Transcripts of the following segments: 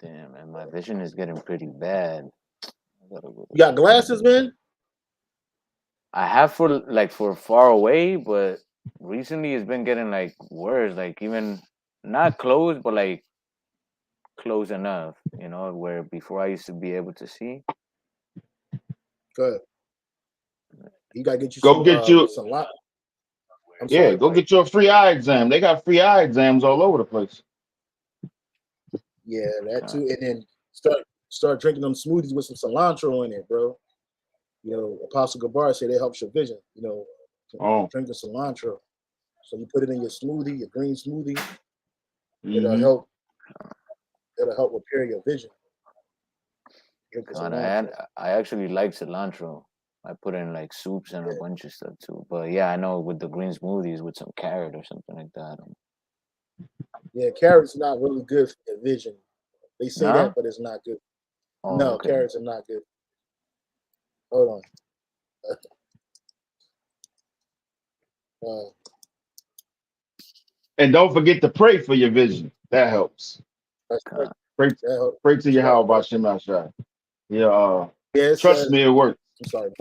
Damn, man, my vision is getting pretty bad. You got glasses, man? I have for far away, but recently it's been getting like worse. Like even not close, but like close enough. You know, where before I used to be able to see. Good. You gotta get you Go get you. some light. Yeah, go get you a free eye exam. They got free eye exams all over the place. Yeah, that too. And then start drinking them smoothies with some cilantro in it, bro. You know, Apostle Gabar said it helps your vision. You know, drinking cilantro. So you put it in your smoothie, your green smoothie. It'll help. It'll help repair your vision. I actually like cilantro. I put in like soups and a bunch of stuff too. But yeah, I know with the green smoothies with some carrot or something like that. Yeah, carrots are not really good for your vision. They say that, but it's not good. Oh, no, okay. Carrots are not good. Hold on. And don't forget to pray for your vision. That helps. Pray to Yahawah Shemashah. Yeah, trust me, it works. I'm sorry.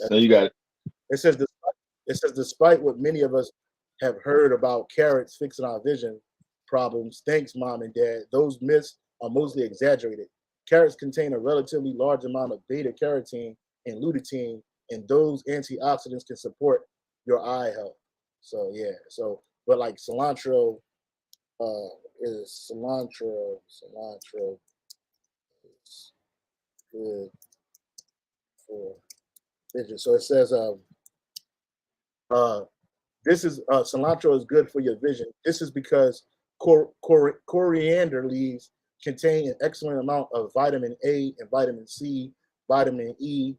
No, you got it. It says, despite what many of us have heard about carrots fixing our vision problems, thanks, Mom and Dad, those myths are mostly exaggerated. Carrots contain a relatively large amount of beta-carotene and lutein, and those antioxidants can support your eye health. So yeah, but like cilantro is good for vision. So it says this is cilantro is good for your vision. This is because coriander leaves contain an excellent amount of vitamin A and vitamin C, vitamin E,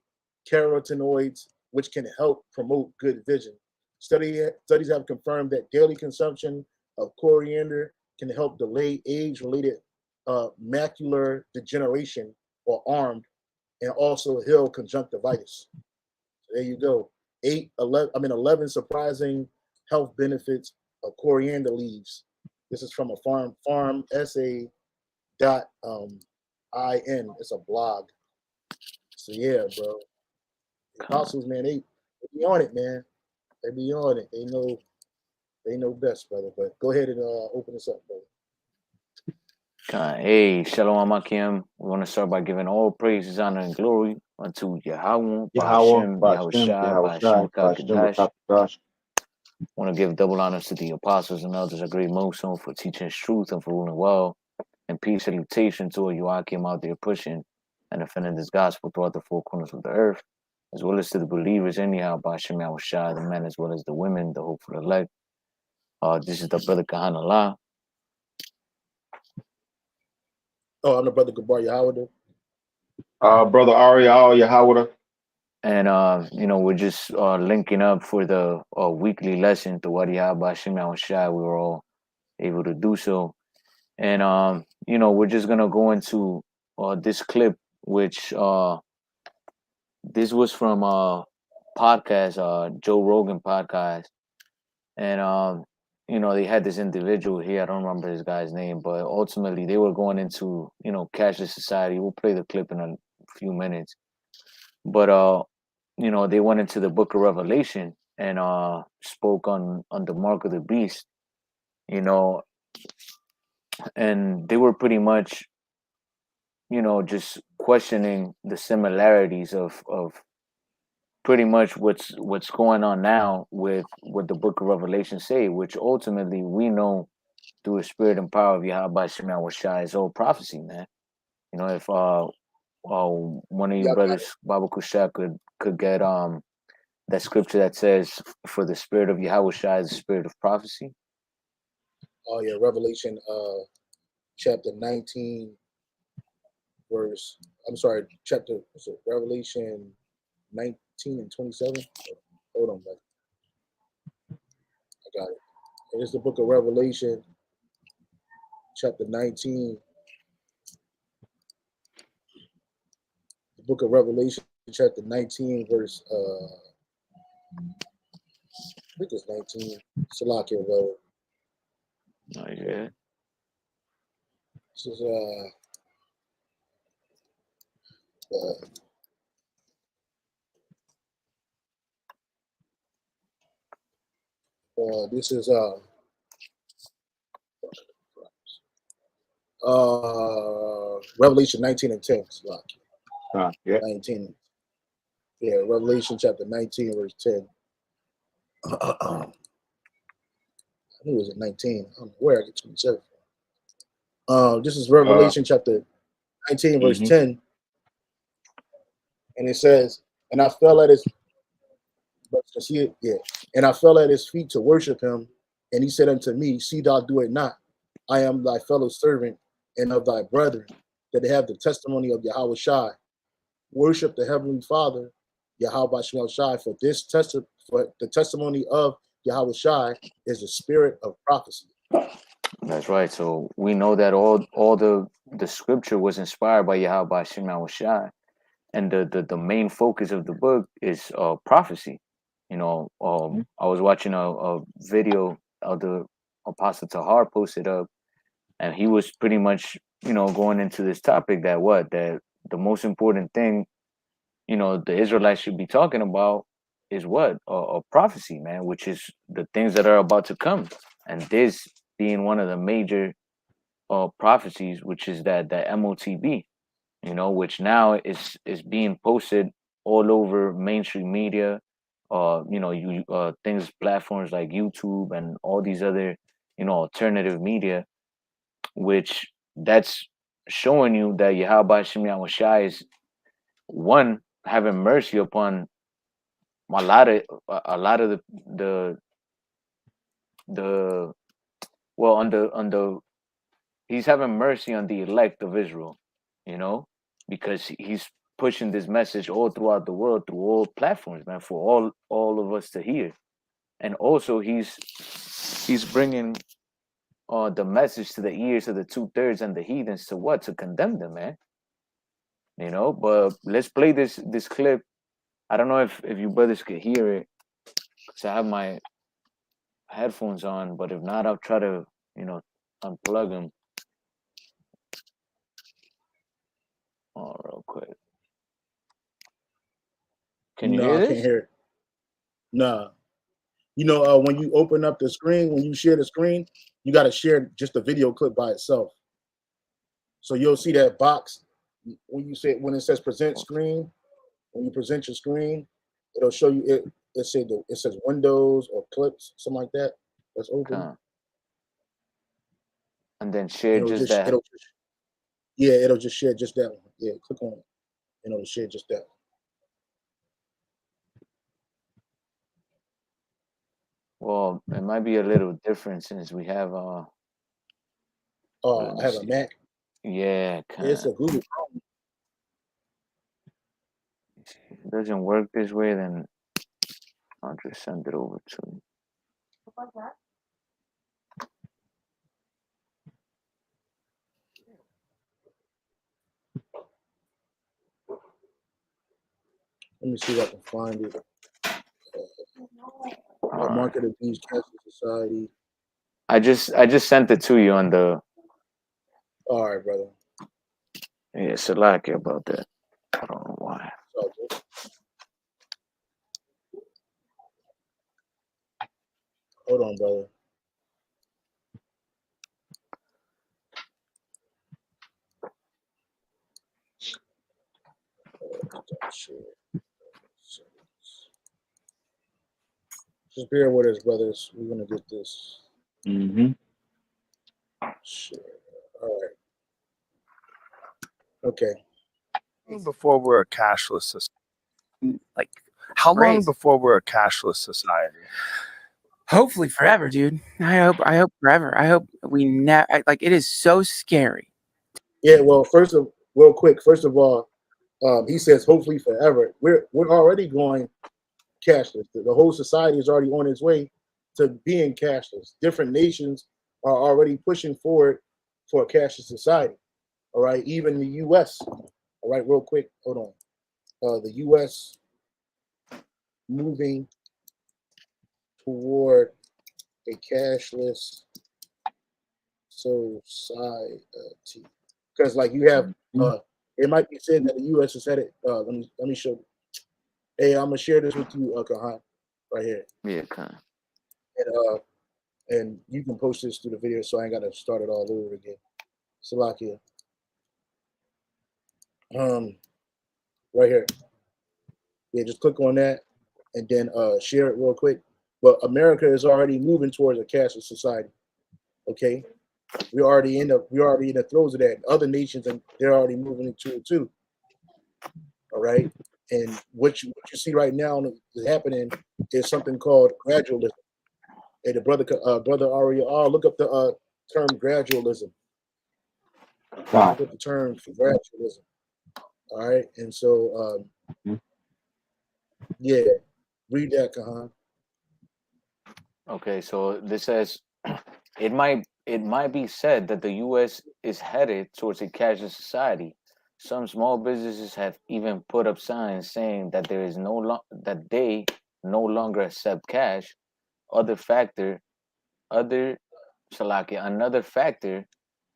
carotenoids, which can help promote good vision. Studies have confirmed that daily consumption of coriander can help delay age-related macular degeneration or ARM, and also heal conjunctivitis. So there you go. 11 surprising health benefits of coriander leaves. This is from a farmsa.in. It's a blog. So yeah, bro. The apostles, man, they be on it, man. They be on it. They know best, brother. But go ahead and open this up, brother. Hey, Shalom Amakim. We want to start by giving all praises, honor, and glory unto Yahawah, Ba'ashem, Yahushua, Ba'ashem, want to give double honors to the apostles and elders of Great Motion for teaching us truth and for ruling well. And peace salutation to Joachim out there pushing and defending this gospel throughout the four corners of the earth, as well as to the believers anyhow, Ba'ashem Yahushua, the men as well as the women, the hopeful elect. This is the brother Kahanallah. Oh, I'm the brother Gabar Yahawadah. Brother Ariel Yahawadah. And we're just linking up for the weekly lesson to what Ba'ashem Yahushua. We were all able to do so. And we're just gonna go into this clip, which this was from podcast, Joe Rogan podcast. And they had this individual here, I don't remember this guy's name, but ultimately they were going into, cashless society. We'll play the clip in a few minutes. But they went into the book of Revelation and spoke on the mark of the beast, and they were pretty much, just questioning the similarities of pretty much what's going on now with what the book of Revelation say, which ultimately we know through the spirit and power of Yahweh Shemashah is all prophecy, man. If one of you brothers, Baba Kushak, could get that scripture that says, for the spirit of Yahweh is the spirit of prophecy. Oh yeah, Revelation chapter 19 verse, Revelation 19 and 27. Hold on, brother. I got it. It is the book of Revelation chapter 19 book of Revelation, chapter 19, verse, I think it's 19. Salakia, brother. Oh, yeah. This is, this is Revelation 19 and 10. Yeah. 19. Yeah, Revelation chapter 19, verse 10. I knew it was at 19. I don't know where I get 27 from. This is Revelation chapter 19, verse 10. And it says, and I fell at his and I fell at his feet to worship him. And he said unto me, see thou do it not. I am thy fellow servant and of thy brethren, that they have the testimony of Yahawadah. Worship the heavenly Father, Yahweh Shai, for the testimony of Yahawadah is the spirit of prophecy. That's right. So we know that all the scripture was inspired by Yahweh Shai, and the main focus of the book is prophecy. You know, I was watching a video of the Apostle Tahar posted up, and he was pretty much, you know, going into this topic that the most important thing, you know, the Israelites should be talking about is a prophecy, man, which is the things that are about to come, and this being one of the major prophecies, which is that MOTB, you know, which now is being posted all over mainstream media, you know, platforms like YouTube and all these other, you know, alternative media, which that's showing you that Yahweh Shemiah Shai is one having mercy upon a lot of the well on the he's having mercy on the elect of Israel, you know, because he's pushing this message all throughout the world through all platforms, man, for all of us to hear. And also he's bringing the message to the ears of the 2/3 and the heathens to condemn them, man. You know, but let's play this clip. I don't know if you brothers could hear it, because I have my headphones on, but if not, I'll try to, you know, unplug them. Oh, real quick. Can you hear this? I can't hear it. Nah. You know, when you open up the screen, when you share the screen, you got to share just the video clip by itself. So you'll see that box when it says present screen. When you present your screen, it'll show you it says Windows or clips, something like that. That's open. And then share just that. It'll just share just that one. Yeah, click on it, and it'll share just that. Well, it might be a little different since we have I have a Mac. Yeah, it's a Google Chrome. If it doesn't work this way, then I'll just send it over to you. Like that? Let me see if I can find it. Market of Beast Castle Society. I just sent it to you on the. All right, brother. Yeah, Salakia about that. I don't know why. Hold on, brother. Just bear with us, brothers. We're gonna get this. Share. All right. Okay. Before we're a cashless society, like how long before we're a cashless society? Hopefully forever, dude. I hope forever. I hope we never. Like, it is so scary. Yeah. Well, real quick. First of all, he says hopefully forever. We're already going cashless. The whole society is already on its way to being cashless. Different nations are already pushing forward for a cashless society. All right. Even the U.S. All right. Real quick. Hold on. the U.S. moving toward a cashless society, because like you have, it might be said that the U.S. is headed. Let me show you. Hey, I'm gonna share this with you, Kahan, right here. Yeah, Khan. And you can post this to the video, so I ain't gotta start it all over again. Salakia. Right here. Yeah, just click on that and then share it real quick. But America is already moving towards a cashless society. Okay, we're already in the throes of that. Other nations, and they're already moving into it too. All right, and what you see right now is happening is something called gradualism. Hey, the brother Aria, look up the term gradualism. Look up the term for gradualism. All right, and so yeah, read that, Kahan. Okay, so this says it might be said that the U.S. is headed towards a cashless society. Some small businesses have even put up signs saying that they no longer accept cash. Another factor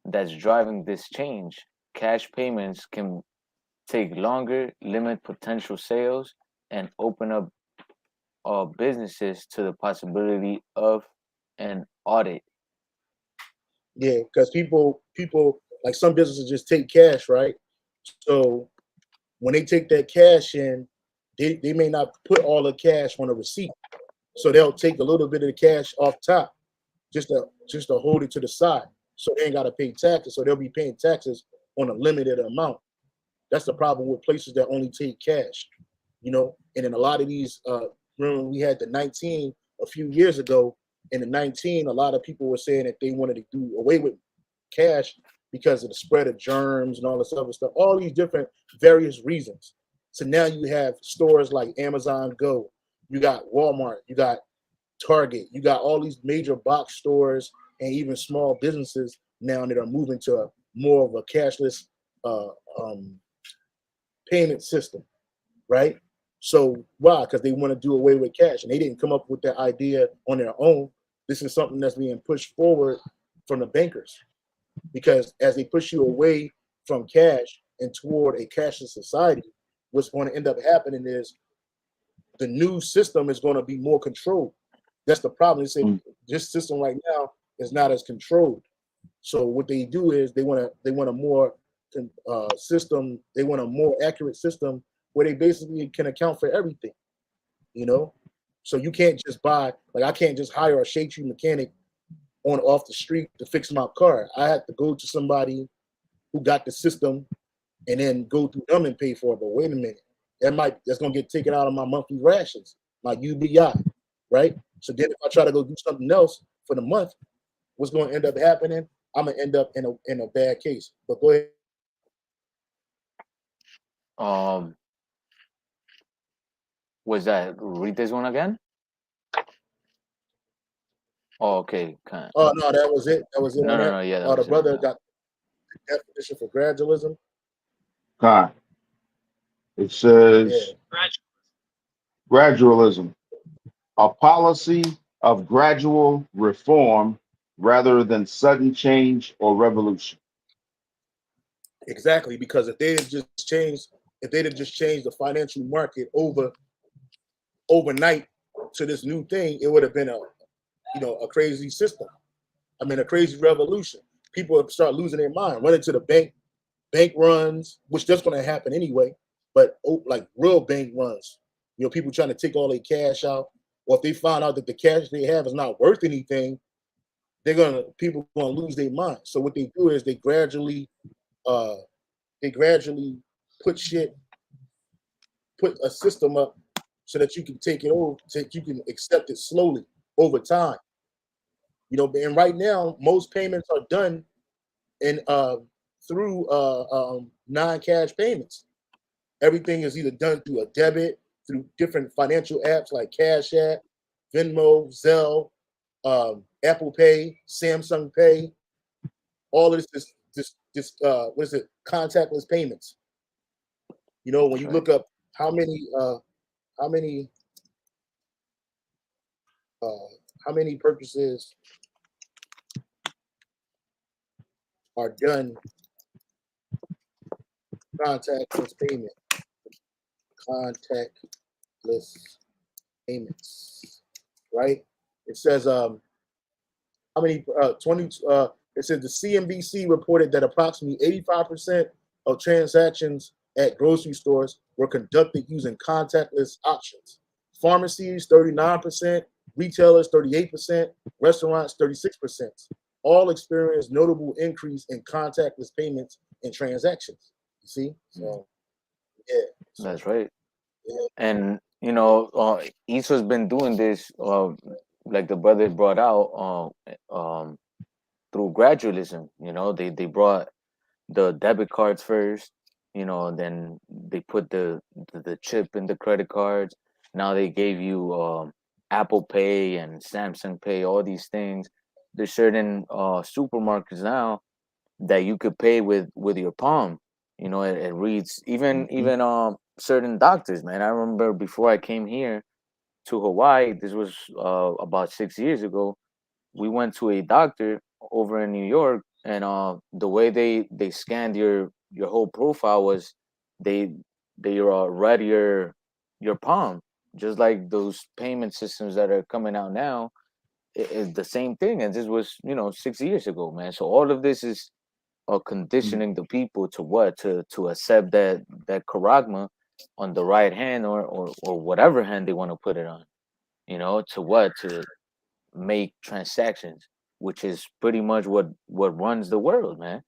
that's driving this change: cash payments can take longer, limit potential sales, and open up businesses to the possibility of an audit. Yeah, because people like some businesses just take cash, right? So when they take that cash in, they may not put all the cash on a receipt. So they'll take a little bit of the cash off top just to hold it to the side. So they ain't gotta pay taxes. So they'll be paying taxes on a limited amount. That's the problem with places that only take cash, you know. And in a lot of these, remember we had the 19 a few years ago. In the 19, a lot of people were saying that they wanted to do away with cash because of the spread of germs and all this other stuff, all these different various reasons. So now you have stores like Amazon Go, you got Walmart, you got Target, you got all these major box stores and even small businesses now that are moving to more of a cashless payment system, right? So why? Because they want to do away with cash, and they didn't come up with that idea on their own. This is something that's being pushed forward from the bankers, because as they push you away from cash and toward a cashless society, what's going to end up happening is the new system is going to be more controlled. That's the problem. They say this system right now is not as controlled. So what they do is they want a more system. They want a more accurate system where they basically can account for everything, you know. So you can't just buy, like I can't just hire a shade tree mechanic off the street to fix my car. I have to go to somebody who got the system and then go through them and pay for it. But wait a minute, that's gonna get taken out of my monthly rations, my UBI, right? So then if I try to go do something else for the month, what's going to end up happening? I'm gonna end up in a bad case. But go ahead. Was that read this one again? Oh, okay. Oh no, that was it. That was it. No, yeah. The brother got the definition for gradualism. It says gradualism, a policy of gradual reform rather than sudden change or revolution. Exactly, because if they had just changed the financial market overnight to this new thing, it would have been a crazy system. I mean, a crazy revolution. People would start losing their mind, running to the bank runs, which that's going to happen anyway. But like real bank runs, you know, people trying to take all their cash out, or if they find out that the cash they have is not worth anything, people gonna lose their mind. So what they do is they gradually put a system up so that you can take it over, you can accept it slowly over time. You know, and right now most payments are done through non-cash payments. Everything is either done through a debit, through different financial apps like Cash App, Venmo, Zelle, Apple Pay, Samsung Pay. All of this what is it? Contactless payments. You know, when you look up how many purchases are done contactless payment? Contactless payments, right? It says how many 20 it says the CNBC reported that approximately 85% of transactions at grocery stores were conducted using contactless options. Pharmacies 39%, retailers 38%, restaurants 36%. All experienced notable increase in contactless payments and transactions. You see? So yeah. That's right. Yeah. And ESO's been doing this, like the brother brought out, through gradualism. They brought the debit cards first, then they put the chip in the credit cards. Now they gave you Apple Pay and Samsung Pay, all these things. There's certain supermarkets now that you could pay with your palm. It reads even certain doctors, man. I remember before I came here to Hawaii, this was about 6 years ago. We went to a doctor over in New York, and the way they scanned your whole profile was they read your palm, just like those payment systems that are coming out now. It's the same thing, and this was 6 years ago, man. So all of this is conditioning the people to what to accept that charagma on the right hand or whatever hand they want to put it on, to what to make transactions, which is pretty much what runs the world, man.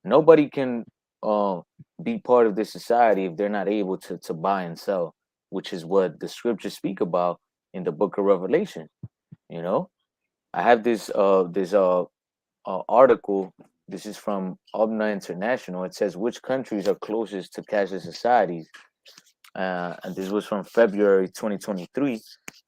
Nobody can uh, be part of this society if they're not able to buy and sell, which is what the scriptures speak about in the book of Revelation. You know, I have this article. This is from Obna International. It says which countries are closest to cashless societies, and this was from February 2023. It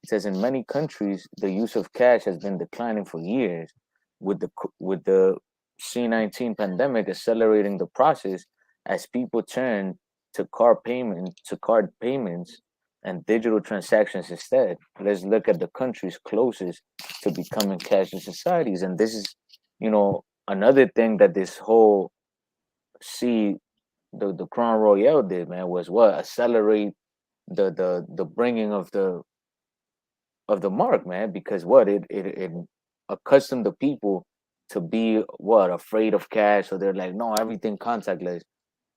says in many countries the use of cash has been declining for years, with the C-19 pandemic accelerating the process as people turn to card payments and digital transactions instead. Let's look at the countries closest to becoming cashless societies, and this is, another thing that this whole C the Crown Royale did, man, was what accelerate the bringing of the mark, man, because what it accustomed the people to be what afraid of cash, so they're like, no, everything contactless,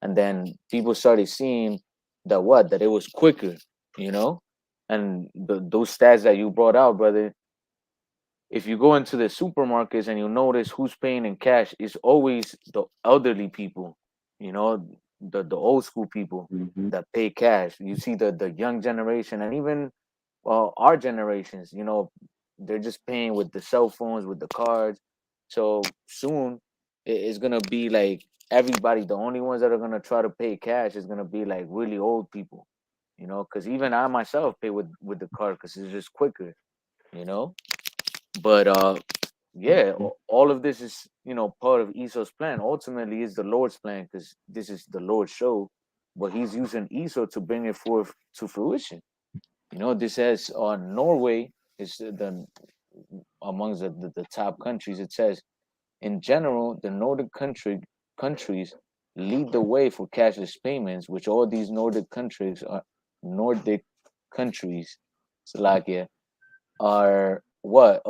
and then people started seeing that it was quicker, and those stats that you brought out, brother. If you go into the supermarkets and you notice who's paying in cash, it's always the elderly people, the old school people that pay cash. You see the young generation and even our generations, they're just paying with the cell phones, with the cards. So soon it's gonna be like everybody. The only ones that are gonna try to pay cash is gonna be like really old people, because even I myself pay with the card because it's just quicker, you know. But yeah, all of this is part of Esau's plan. Ultimately, is the Lord's plan because this is the Lord's show, but He's using Esau to bring it forth to fruition. This has Norway is the amongst the top countries. It says in general, the Nordic countries lead the way for cashless payments, which all these Nordic countries, Slovakia, are what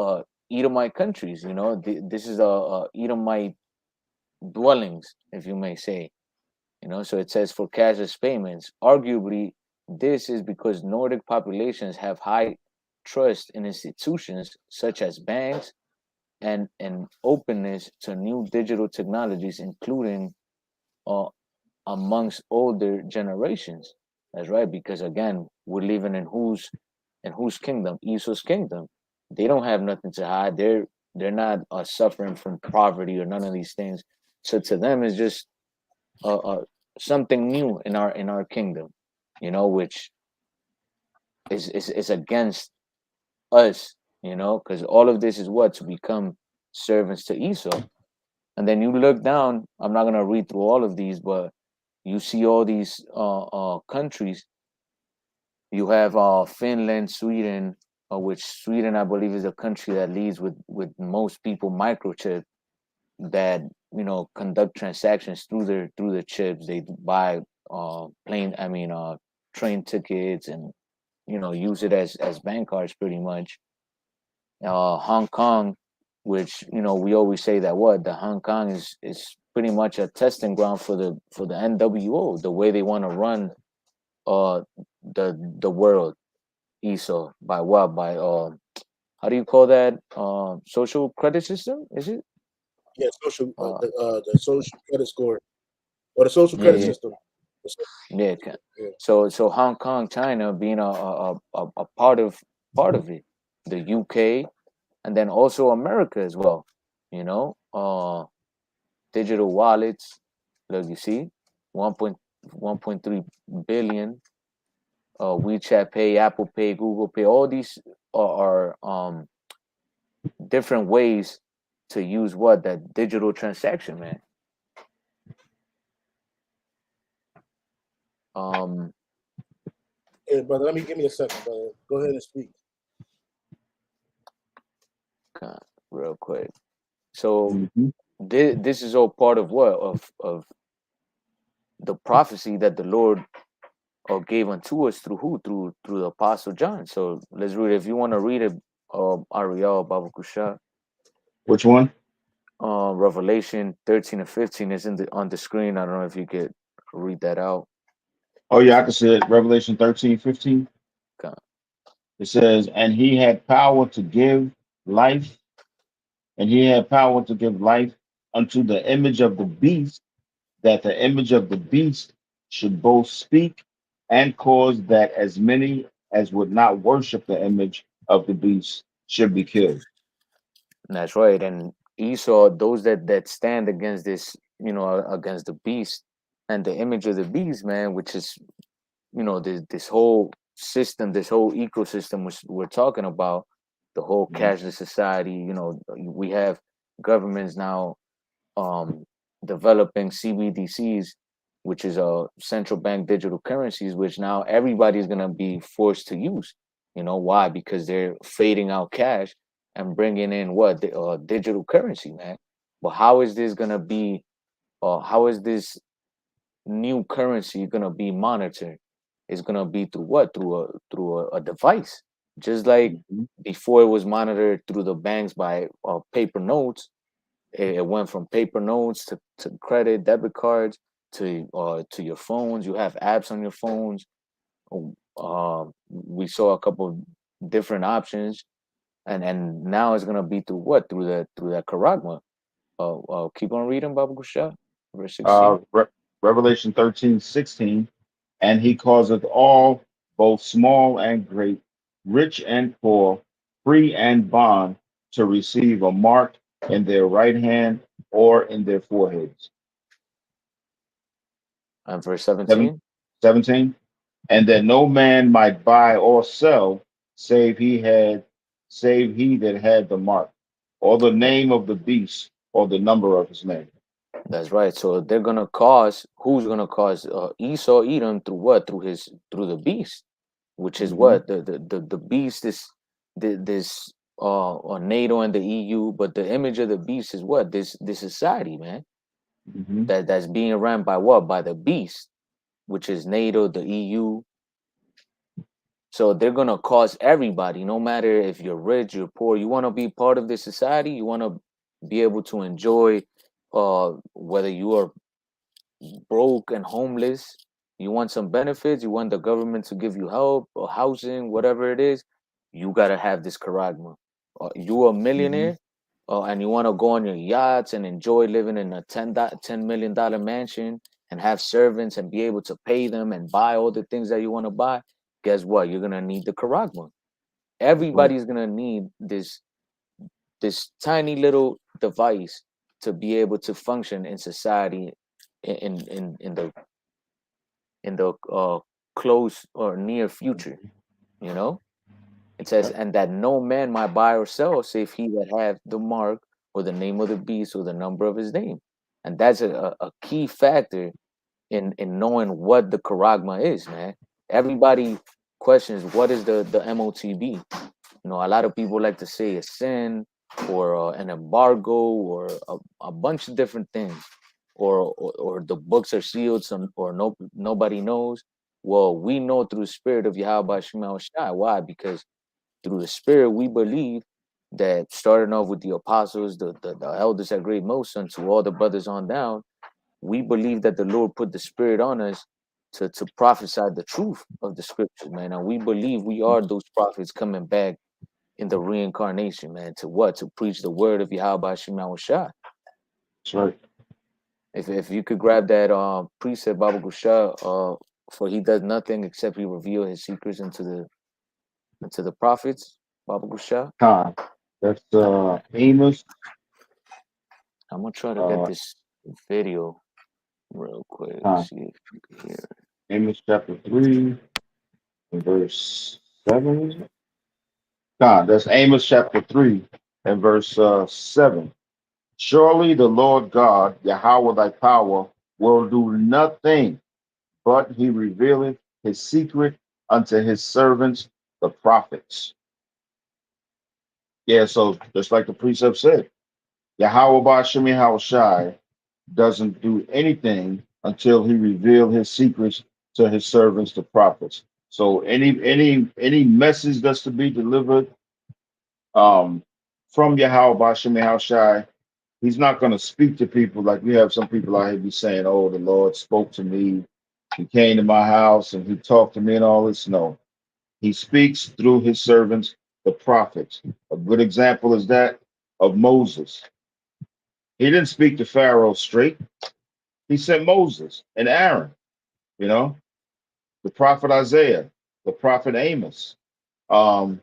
Edomite countries. This is Edomite dwellings, if you may say. So it says for cashless payments. Arguably, this is because Nordic populations have high trust in institutions such as banks and an openness to new digital technologies, including uh, amongst older generations. That's right, because again, we're living in whose kingdom? Esau's kingdom. They don't have nothing to hide. They're not suffering from poverty or none of these things. So to them, it's just uh, uh, something new in our kingdom, which is against us, because all of this is what to become servants to Esau. And then you look down. I'm not gonna read through all of these, but you see all these countries You have Finland, Sweden, which Sweden I believe is a country that leads with most people microchip that conduct transactions through the chips. They buy train tickets and use it as bank cards pretty much. Hong Kong, which we always say that the Hong Kong is pretty much a testing ground for the NWO, the way they want to run the world. ESO by how do you call that, social credit system, is it? Yeah, the social credit score or the social credit system. Yeah. So Hong Kong, China being a part of it, the UK, and then also America as well. Digital wallets, like you see, 1.3 billion. WeChat Pay, Apple Pay, Google Pay, all these are different ways to use that digital transaction, man. Hey, brother, give me a second, brother. Go ahead and speak. Real quick. So this is all part of of the prophecy that the Lord gave unto us through who? Through the Apostle John. So let's read it. If you want to read it, Ariel Babakusha. Which one? Revelation 13 and 15 is on the screen. I don't know if you could read that out. Oh yeah, I can see it. Revelation 13, 15. Okay. It says, and he had power to give life, unto the image of the beast, that the image of the beast should both speak and cause that as many as would not worship the image of the beast should be killed. That's right. And Esau, those that stand against this, against the beast and the image of the beast, man, which is, this whole system, this whole ecosystem which we're talking about, the whole cashless society. We have governments now developing CBDCs, which is a central bank digital currencies, which now everybody's gonna be forced to use. Why? Because they're fading out cash and bringing in the digital currency, man. But how is this gonna be? How is this new currency gonna be monitored? It's gonna be through what? Through a device, just like before it was monitored through the banks by paper notes. It went from paper notes to credit, debit cards, to your phones. You have apps on your phones. We saw a couple of different options, and now it's gonna be through what? Through that charagma. Keep on reading, Baba Gusha, verse 16. Revelation 13, 16. And he causeth all, both small and great, rich and poor, free and bond, to receive a mark in their right hand or in their foreheads. And verse 17. 17. And that no man might buy or sell, save he that had the mark, or the name of the beast, or the number of his name. That's right. So they're gonna cause. Who's gonna cause Esau Edom through what? Through the beast, which is what the beast is. This NATO and the EU, but the image of the beast is what? This society, man. That's being run by what? By the beast, which is NATO, the EU. So they're gonna cause everybody, no matter if you're rich, you're poor, you want to be part of this society, you want to be able to enjoy, whether you are broke and homeless, you want some benefits, you want the government to give you help or housing, whatever it is, you gotta have this charagma. You a millionaire, and you want to go on your yachts and enjoy living in a $10 million mansion and have servants and be able to pay them and buy all the things that you want to buy. Guess what? You're gonna need the charagma. Everybody's gonna need this tiny little device to be able to function in society in the close or near future. It says, and that no man might buy or sell save he that have the mark or the name of the beast or the number of his name. And that's a key factor in knowing what the charagma is, man. Everybody question is, what is the MOTB? You know, a lot of people like to say a sin or an embargo or a bunch of different things, or the books are sealed, nobody knows. Well, we know through the spirit of Yahweh Shema Shai. Why? Because through the spirit we believe that, starting off with the apostles, the elders at Great Millstone, to all the brothers on down, we believe that the Lord put the spirit on us to prophesy the truth of the scriptures, man. And we believe we are those prophets coming back in the reincarnation, man. To what? To preach the word of Yahweh Shema Shai. That's right. If you could grab that precept, Baba Gusha, for he does nothing except he reveal his secrets into the prophets, Baba Gusha. That's Amos. I'm gonna try to get this video real quick. See if you can hear it. Amos chapter 3 and verse 7. Is it? That's Amos chapter 3 and verse 7. Surely the Lord God, Yahweh thy power, will do nothing, but he revealeth his secret unto his servants, the prophets. Yeah, so just like the precept said, Yahweh Ba'Shem Yahweh Shai doesn't do anything until he reveals his secrets to his servants, the prophets. So any message that's to be delivered from Yahweh Ba'Shem Yahweh Shai, he's not going to speak to people like we have some people out here be saying, oh, the Lord spoke to me. He came to my house and he talked to me and all this. No, he speaks through his servants, the prophets. A good example is that of Moses. He didn't speak to Pharaoh straight. He sent Moses and Aaron, you know, the prophet Isaiah, the prophet Amos, the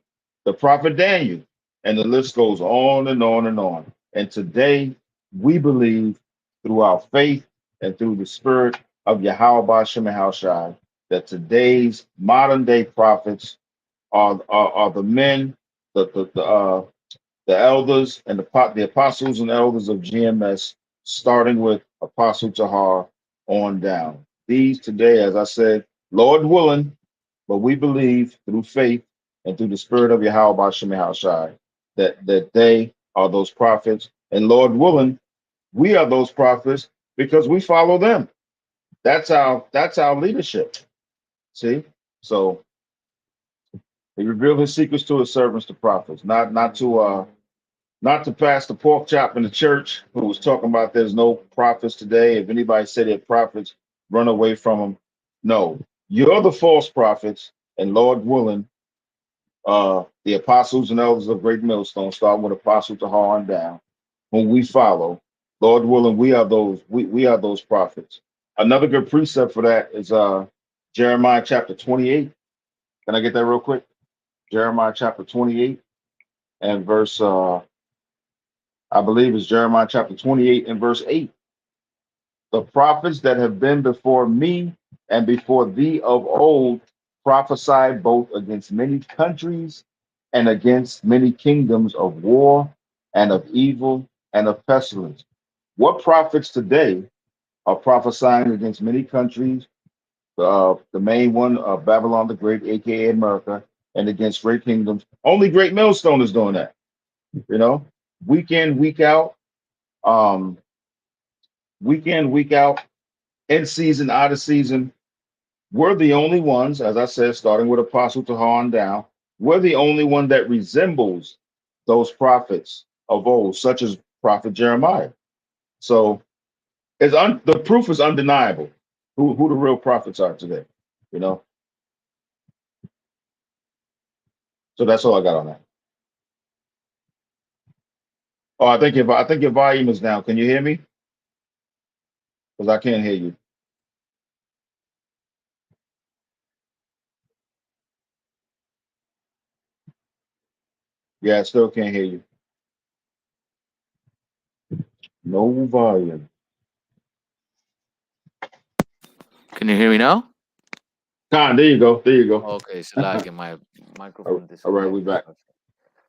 prophet Daniel, and the list goes on and on and on. And today we believe through our faith and through the spirit of Yahweh Ba'Shem Yahweh Shai that today's modern day prophets are the men, the elders and the apostles and elders of GMS, starting with Apostle Tahar on down. These today, as I said, Lord willing, but we believe through faith and through the spirit of Yahweh Ba'Shem Yahweh Shai that they are those prophets. And Lord willing, we are those prophets because we follow them. That's our leadership. See? So he revealed his secrets to his servants, the prophets, not to pass the pork chop in the church who was talking about there's no prophets today. If anybody said they're prophets, run away from them. No, you're the false prophets, and Lord willing, the apostles and elders of Great Millstone, starting with Apostle Tahar on down, whom we follow. Lord willing, we are those prophets. Another good precept for that is Jeremiah chapter 28. Can I get that real quick? Jeremiah chapter 28 and verse I believe it's Jeremiah chapter 28 and verse 8. The prophets that have been before me and before thee of old prophesied both against many countries and against many kingdoms of war and of evil and of pestilence. What prophets today are prophesying against many countries? The main one, Babylon the Great, aka America, and against great kingdoms. Only Great Millstone is doing that. You know, week in, week out, in season, out of season. We're the only ones, as I said, starting with Apostle Tahar on down, we're the only one that resembles those prophets of old, such as Prophet Jeremiah. So the proof is undeniable who the real prophets are today, you know. So that's all I got on that. Oh, I think your volume is down. Can you hear me? Because I can't hear you. Yeah, I still can't hear you. No volume. Can you hear me now? Con, there you go. There you go. Okay, so like my microphone disconnected. All right, we back.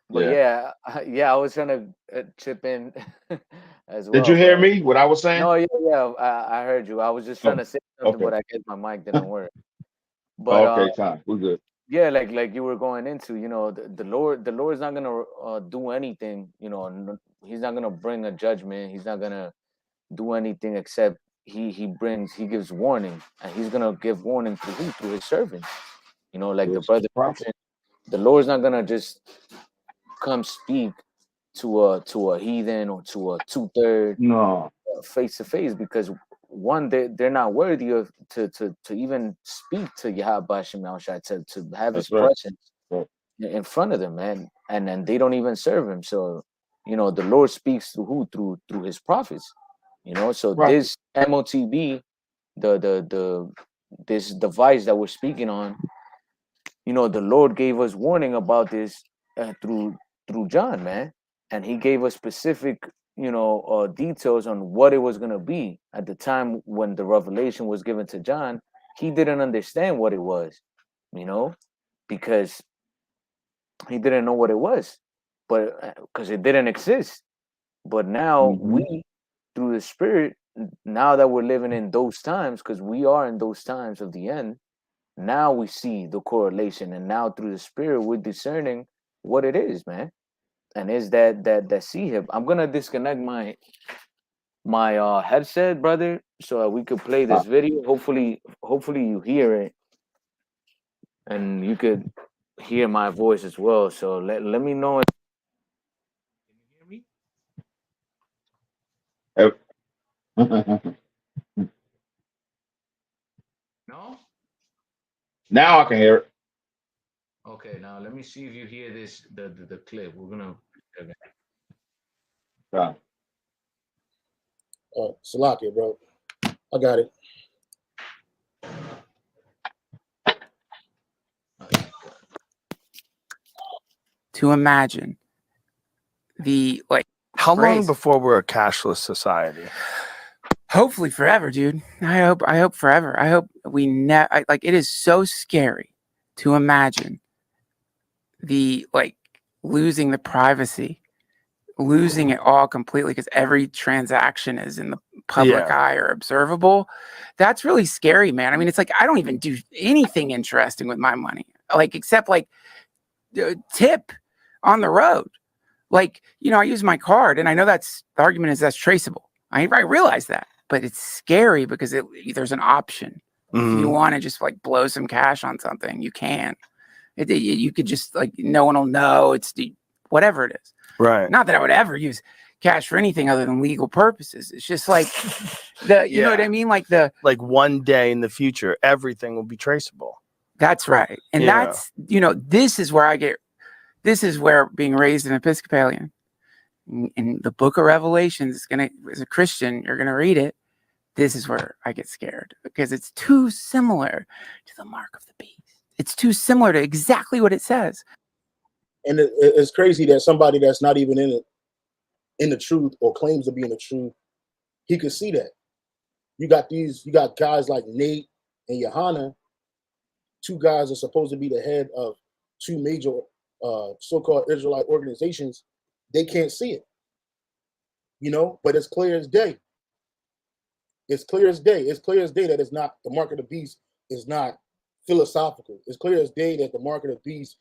But yeah, I was trying to chip in as well. Did you hear me? What I was saying? No, yeah, I heard you. I was just trying to say something, but I guess my mic didn't work. But okay, fine, we're good. yeah, like you were going into, the Lord is not gonna do anything, he's not gonna bring a judgment, he's not gonna do anything except he gives warning, and he's gonna give warning through who? Through his servants. Like the Yes, brother prophet. mentioned, the Lord's not gonna just come speak to a heathen or to a two-third No, face to face, because one, they're not worthy of to even speak to Yahweh Shai, to have his that's right. presence Right. in front of them, man. And then they don't even serve him. So, the Lord speaks through who? Through his prophets. So Prophet. this MOTB, the this device that we're speaking on, the Lord gave us warning about this through John, man, and he gave us specific, details on what it was gonna be. At the time when the revelation was given to John, he didn't understand what it was, because he didn't know what it was, but because it didn't exist. But now Mm-hmm. we, through the Spirit, now that we're living in those times, because we are in those times of the end, now we see the correlation, and now through the Spirit we're discerning what it is, man. And is that hip. I'm gonna disconnect my headset, brother, so that we could play this video. Hopefully you hear it, and you could hear my voice as well. So let me know if can you hear me? No? Now I can hear it. Okay, now let me see if you hear this the clip. We're gonna Yeah. Salakia, bro. I got it. To imagine the How long phrase. before we're a cashless society? Hopefully forever, dude. I hope forever. I hope we never it is so scary to imagine the losing the privacy, losing it all completely, because every transaction is in the public eye or observable. That's really scary, man. I mean, it's I don't even do anything interesting with my money, except tip on the road. I use my card, and I know the argument is that's traceable. I realize that, but it's scary because there's an option. If you want to just blow some cash on something, you can. You could just no one will know. It's whatever it is. Right. Not that I would ever use cash for anything other than legal purposes. It's just you know what I mean? One day in the future, everything will be traceable. That's right. And that's, this is where being raised an Episcopalian in the book of Revelations, as a Christian, you're going to read it. This is where I get scared, because it's too similar to the mark of the beast. It's too similar to exactly what it says. And it's crazy that somebody that's not even in the truth, or claims to be in the truth, he could see that. You got guys like Nate and Johanna, two guys are supposed to be the head of two major so-called Israelite organizations. They can't see it, but it's clear as day. It's clear as day. It's clear as day that it's not, the mark of the beast is not philosophical. It's clear as day that the mark of the beast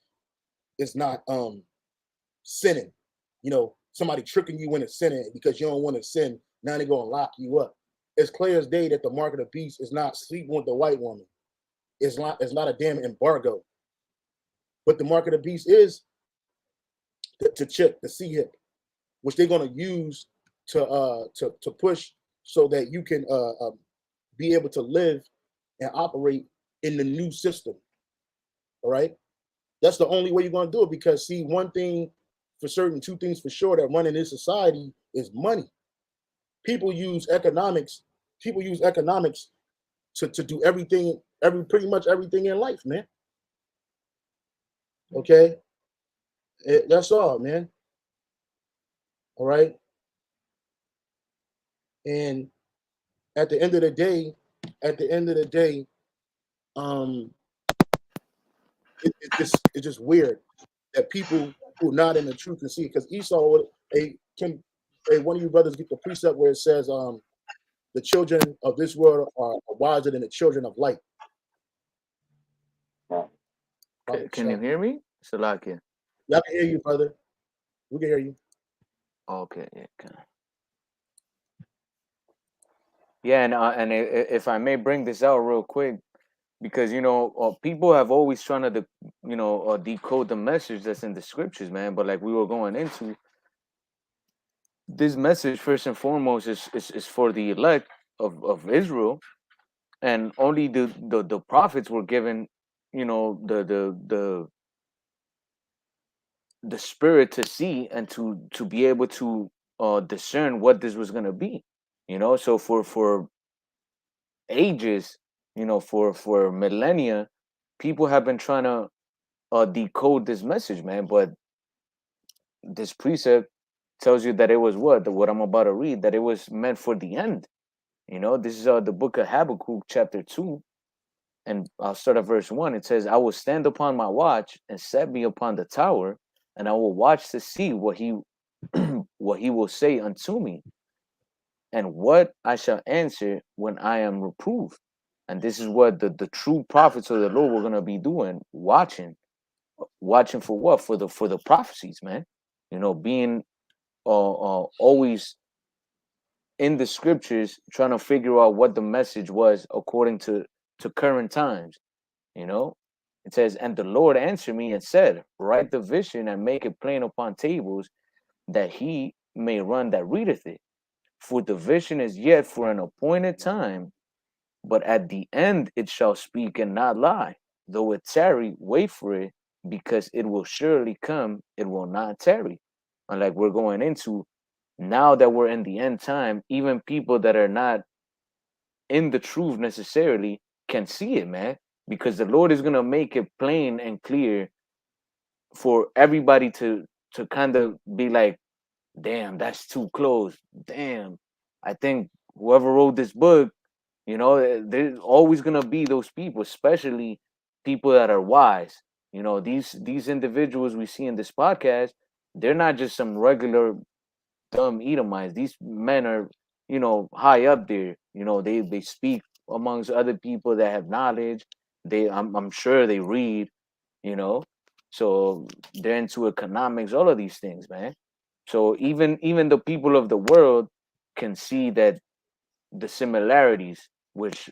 is not sinning. Somebody tricking you into sinning because you don't want to sin. Now they're gonna lock you up. It's clear as day that the mark of the beast is not sleeping with the white woman. It's not a damn embargo. But the mark of the beast is to chip the hip, which they're gonna use to push so that you can be able to live and operate in the new system. All right, that's the only way you're gonna do it, because see, one thing for certain, two things for sure that run in this society is money. People use economics. People use economics to do everything, pretty much everything in life, man. Okay, that's all, man. All right, and at the end of the day, it's just weird that people who are not in the truth can see it. Because Esau, one of you brothers get the precept where it says, the children of this world are wiser than the children of light. Can you hear me? Salakia. Y'all can hear you, brother. We can hear you. Okay, yeah. Yeah, and if I may bring this out real quick, because people have always trying to decode the message that's in the scriptures, man. But like we were going into, this message first and foremost is for the elect of Israel, and only the prophets were given, the spirit to see and to be able to discern what this was going to be, so for ages, for millennia, people have been trying to decode this message, man. But this precept tells you that it was what I'm about to read, that it was meant for the end. This is the book of Habakkuk, chapter 2, and I'll start at verse 1. It says, I will stand upon my watch and set me upon the tower, and I will watch to see what he what he will say unto me, and what I shall answer when I am reproved. And this is what the true prophets of the Lord were going to be doing, watching for what? For the prophecies, man. Being always in the scriptures, trying to figure out what the message was according to current times. It says, and the Lord answered me and said, write the vision and make it plain upon tables, that he may run that readeth it. For the vision is yet for an appointed time, but at the end it shall speak and not lie. Though it tarry, wait for it, because it will surely come, it will not tarry. And like we're going into, now that we're in the end time, even people that are not in the truth necessarily can see it, man, because the Lord is going to make it plain and clear for everybody to kind of be like, damn, that's too close. Damn, I think whoever wrote this book, there's always going to be those people, especially people that are wise. These individuals we see in this podcast, they're not just some regular dumb Edomites. These men are, high up there. They speak amongst other people that have knowledge. I'm sure they read, so they're into economics, all of these things, man. So even the people of the world can see that the similarities, which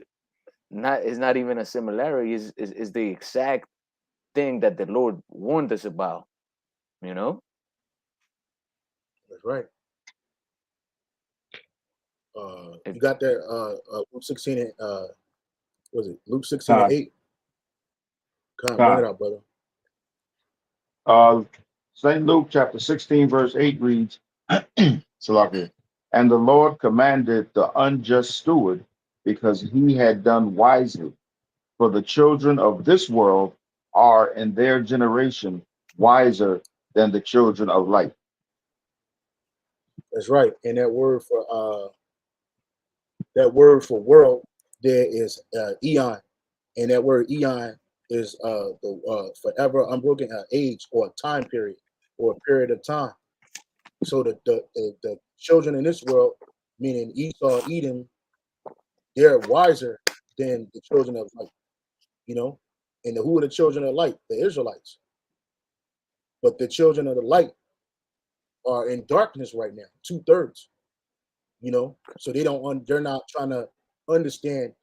is not even a similarity, is the exact thing that the Lord warned us about. That's right. You got that Luke 16 and was it Luke 16 and 8? Come on, bring it out, brother. St. Luke chapter 16 verse 8 reads, Salakia, and the Lord commanded the unjust steward, because he had done wisely. For the children of this world are in their generation wiser than the children of light. That's right. And that word for world there is eon, and that word eon is the forever unbroken age, or a time period, or a period of time. So the children in this world, meaning Esau, Edom, they're wiser than the children of light. And who are the children of light? The Israelites. But the children of the light are in darkness right now, 2/3. So they're not trying to understand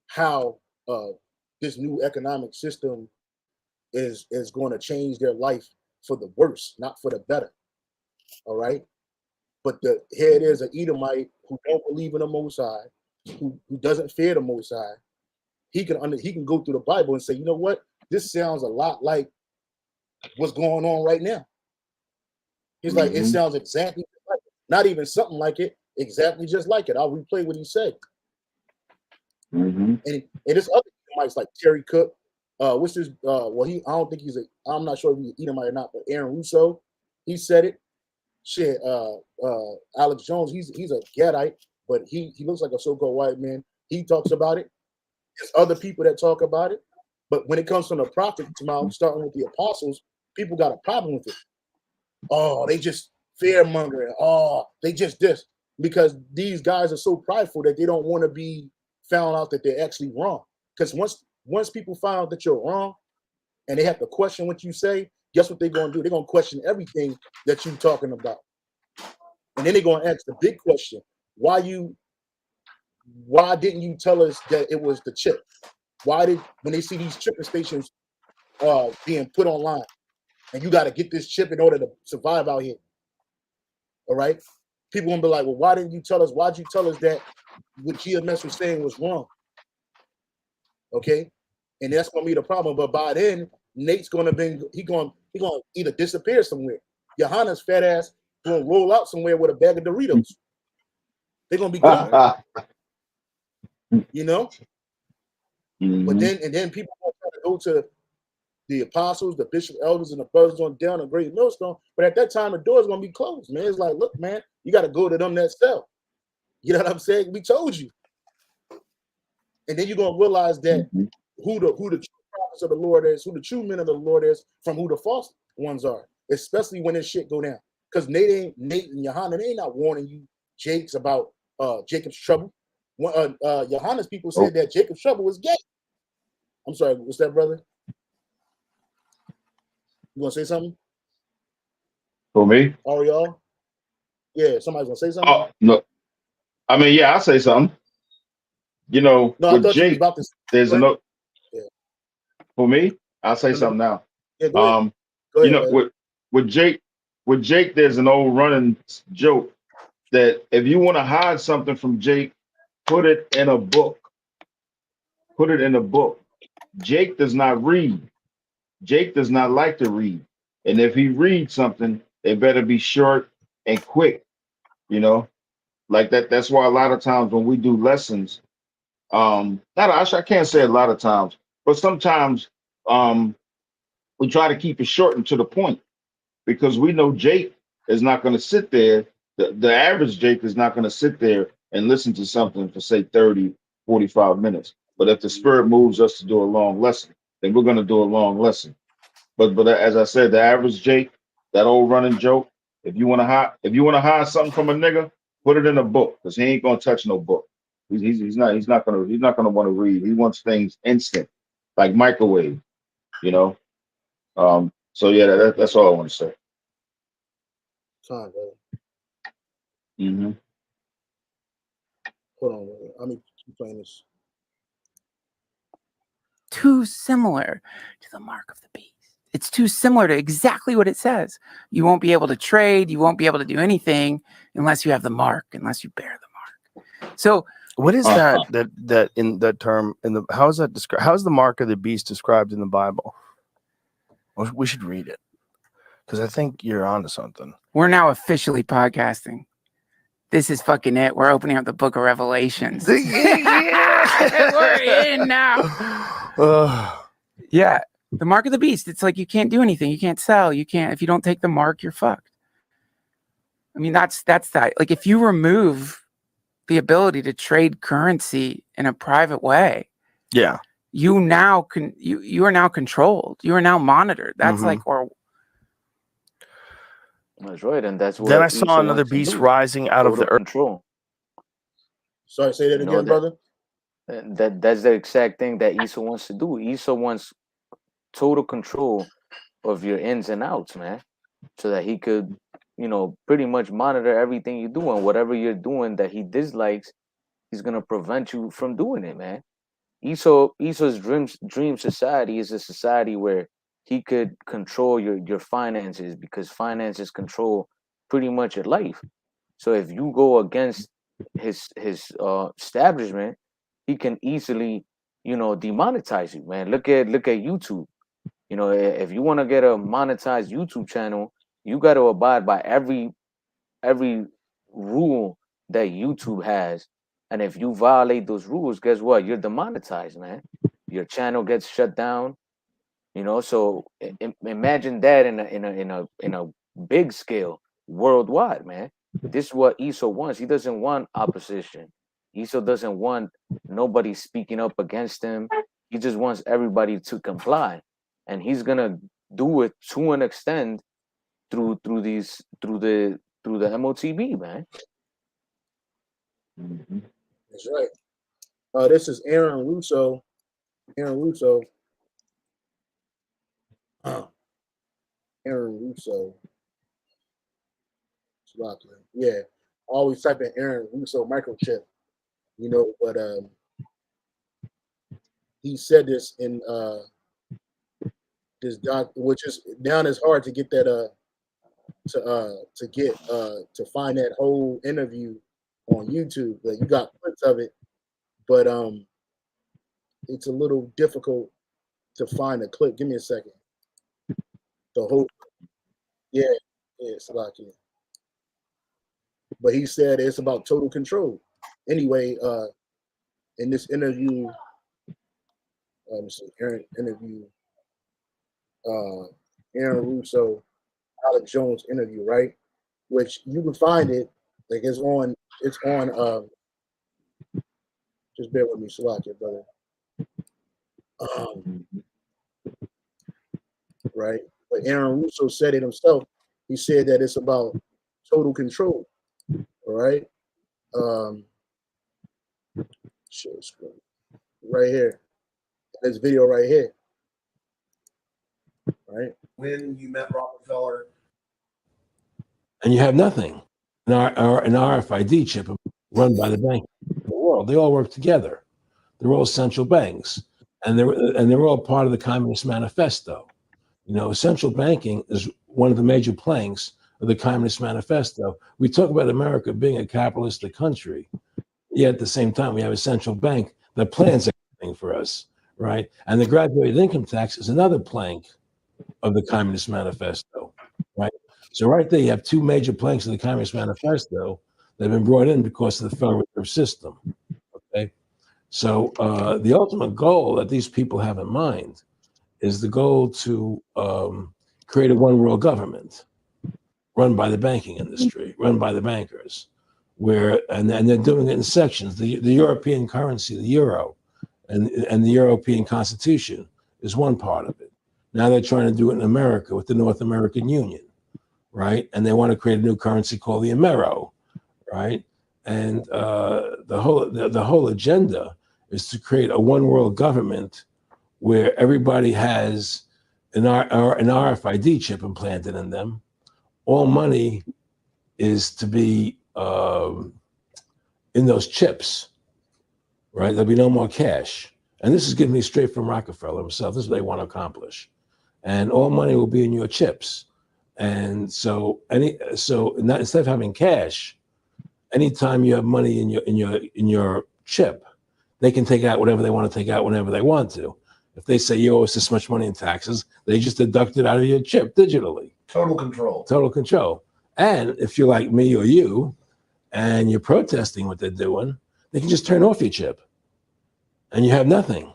how this new economic system is going to change their life for the worse, not for the better. All right. But here it is, an Edomite who don't believe in the Most High, who doesn't fear the Most High. He can go through the Bible and say, you know what? This sounds a lot like what's going on right now. He's like, it sounds exactly like it. Not even something like it, exactly just like it. I'll replay what he said. And there's other Edomites like Terry Cook, which is I'm not sure if he's Edomite or not, but Aaron Russo, he said it. Shit, Alex Jones, he's a Gadite, but he looks like a so-called white man. He talks about it. There's other people that talk about it, but when it comes from the prophet's mouth, starting with the apostles, people got a problem with it. Oh, they just fear mongering. Oh, they just this, because these guys are so prideful that they don't want to be found out that they're actually wrong. Because once people find out that you're wrong, and they have to question what you say, guess what they're going to do? They're going to question everything that you're talking about. And then they're going to ask the big question, why didn't you tell us that it was the chip? When they see these chipping stations being put online, and you got to get this chip in order to survive out here, all right? People gonna be like, well, why didn't you tell us? Why'd you tell us that what GMS was saying was wrong? Okay, and that's gonna be the problem. But by then, Nate's gonna either disappear somewhere. Johanna's fat ass gonna roll out somewhere with a bag of Doritos. They're gonna be gone. You know. But then people gonna try to go to the apostles, the bishop, elders, and the brothers on down a great millstone. But at that time, the door's gonna be closed, man. It's like, look, man, you got to go to them that sell. You know what I'm saying? We told you. And then you're gonna realize that who the true prophets of the Lord is, who the true men of the Lord is, from who the false ones are. Especially when this shit go down. Because Nate and Johanna, they ain't not warning you, Jakes, about Jacob's trouble. Johanna's people said that Jacob's trouble was gay. I'm sorry, what's that, brother? You want to say something? For me? Oh, y'all? Yeah, somebody's going to say something? Oh, no. I mean, yeah, I'll say something. You know, no, with I thought Jake, you was about to say, there's yeah. For me, I'll say something now. Yeah, go ahead. Go you ahead, know, with Jake, there's an old running joke that if you want to hide something from Jake, put it in a book. Put it in a book. Jake does not read. Jake does not like to read. And if he reads something, it better be short and quick, you know, like that. That's why a lot of times when we do lessons, I can't say a lot of times, but sometimes we try to keep it short and to the point because we know Jake is not going to sit there. The average Jake is not going to sit there and listen to something for say 30, 45 minutes. But if the spirit moves us to do a long lesson, then we're going to do a long lesson. But as I said, the average Jake, that old running joke, if you want to hide something from a nigga, put it in a book because he ain't going to touch no book. He's not going to want to read. He wants things instant, like microwave, you know. So yeah, that's all I want to say. Time, brother. Mm-hmm. Hold on, brother. Let me keep playing this. Too similar to the mark of the beast. It's too similar to exactly what it says. You won't be able to trade. You won't be able to do anything unless you have the mark, unless you bear the mark. So what is that in that term how is that described? How is the mark of the beast described in the Bible? We should read it because I think you're onto something. We're now officially podcasting. This is fucking it. We're opening up the book of Revelations. We're in now. Yeah. The mark of the beast. It's like you can't do anything. You can't sell. You can't. If you don't take the mark, you're fucked. I mean, that's that. Like if you remove the ability to trade currency in a private way, yeah, you are now controlled. You are now monitored. That's like That's right, and that's what. Then I saw another beast rising out of the earth. Control. Sorry, say that again, brother. That's the exact thing that Esau wants to do. Esau wants total control of your ins and outs, man, so that he could, pretty much monitor everything you do, and whatever you're doing that he dislikes, he's gonna prevent you from doing it, man. Esau's dream society is a society where he could control your finances because finances control pretty much your life. So if you go against his establishment, he can easily, demonetize you, man. Look at YouTube. If you want to get a monetized YouTube channel, you got to abide by every rule that YouTube has. And if you violate those rules, guess what? You're demonetized, man. Your channel gets shut down. So imagine that in a big scale worldwide, man. This is what Esau wants. He doesn't want opposition. Esau doesn't want nobody speaking up against him. He just wants everybody to comply, and he's gonna do it to an extent through the MOTB, man. That's right. This is Aaron Russo. Aaron Russo. Aaron Russo. Yeah, always type in Aaron Russo microchip, but he said this in this doc, which is now it's hard to get that to find that whole interview on YouTube. But you got clips of it, but it's a little difficult to find a clip. Give me a second. The whole, yeah, it's like it. But he said it's about total control. Anyway, in this interview, let me see, Aaron Russo, Alex Jones interview, right? Which you can find it, like it's on, just bear with me, Salakia, brother. Right? But Aaron Russo said it himself. He said that it's about total control. All right. Right here. This video right here. Right. When you met Rockefeller. And you have nothing. An RFID chip run by the bank in the world. They all work together. They're all central banks. And they're all part of the Communist Manifesto. Central banking is one of the major planks of the Communist Manifesto. We talk about America being a capitalistic country, yet at the same time, we have a central bank that plans everything for us, right? And the graduated income tax is another plank of the Communist Manifesto, right? So right there, you have two major planks of the Communist Manifesto that have been brought in because of the Federal Reserve System, okay? So the ultimate goal that these people have in mind is the goal to create a one world government run by the banking industry, run by the bankers, and they're doing it in sections. The European currency, the euro, and the European Constitution is one part of it. Now they're trying to do it in America with the North American Union, right? And they want to create a new currency called the Amero, right? And the whole agenda is to create a one world government where everybody has an RFID chip implanted in them. All money is to be in those chips, right? There'll be no more cash. And this is giving me straight from Rockefeller himself. This is what they want to accomplish. And all money will be in your chips. And so instead of having cash, anytime you have money in your chip, they can take out whatever they want to take out whenever they want to. If they say you owe us this much money in taxes, they just deduct it out of your chip digitally. Total control. Total control. And if you're like me or you, and you're protesting what they're doing, they can just turn off your chip, and you have nothing.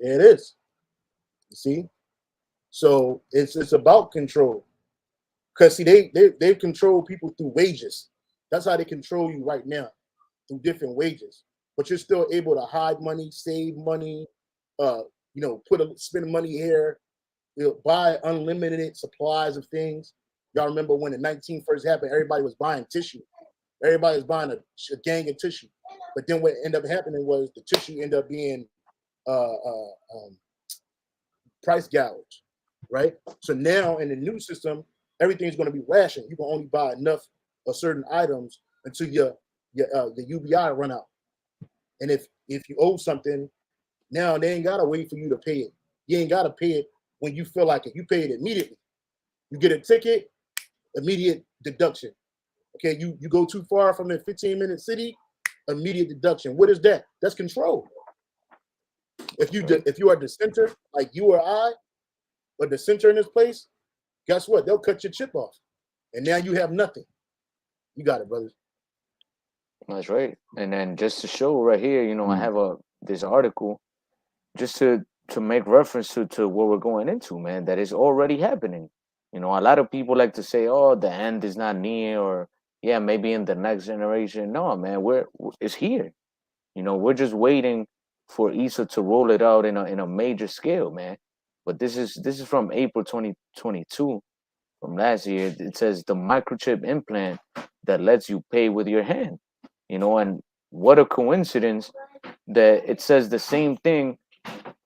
There it is. You see? So it's about control. Because see, they control people through wages. That's how they control you right now, through different wages. But you're still able to hide money, save money, spend money here, buy unlimited supplies of things. Y'all remember when the 19 first happened, everybody was buying tissue. Everybody was buying a gang of tissue. But then what ended up happening was the tissue ended up being price gouge, right? So now in the new system, everything's going to be rationed. You can only buy enough of certain items until the UBI run out. And if you owe something, now they ain't gotta wait for you to pay it. You ain't gotta pay it when you feel like it. You pay it immediately. You get a ticket, immediate deduction. Okay, you go too far from the 15-minute city, immediate deduction. What is that? That's control. If you are the center, like you or I, or the center in this place, guess what? They'll cut your chip off, and now you have nothing. You got it, brothers. That's right. And then just to show right here, I have this article just to make reference to what we're going into, man, that is already happening. A lot of people like to say, oh, the end is not near, or yeah, maybe in the next generation. No, man, it's here. We're just waiting for ISA to roll it out in a major scale, man. But this is from April 2022, from last year. It says the microchip implant that lets you pay with your hand. And what a coincidence that it says the same thing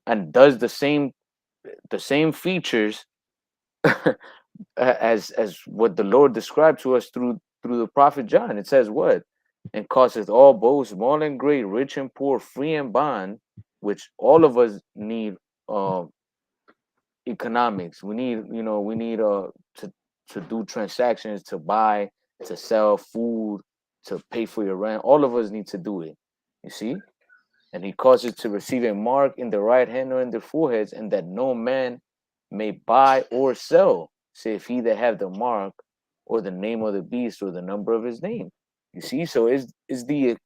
and does the same the same features as what the Lord described to us through the prophet John. It says what? And causeth all both small and great, rich and poor, free and bond, which all of us need economics. We need, we need to do transactions, to buy, to sell food, to pay for your rent. All of us need to do it. You see? And he causes to receive a mark in the right hand or in their foreheads, and that no man may buy or sell, save he that have the mark or the name of the beast or the number of his name. You see? So it's the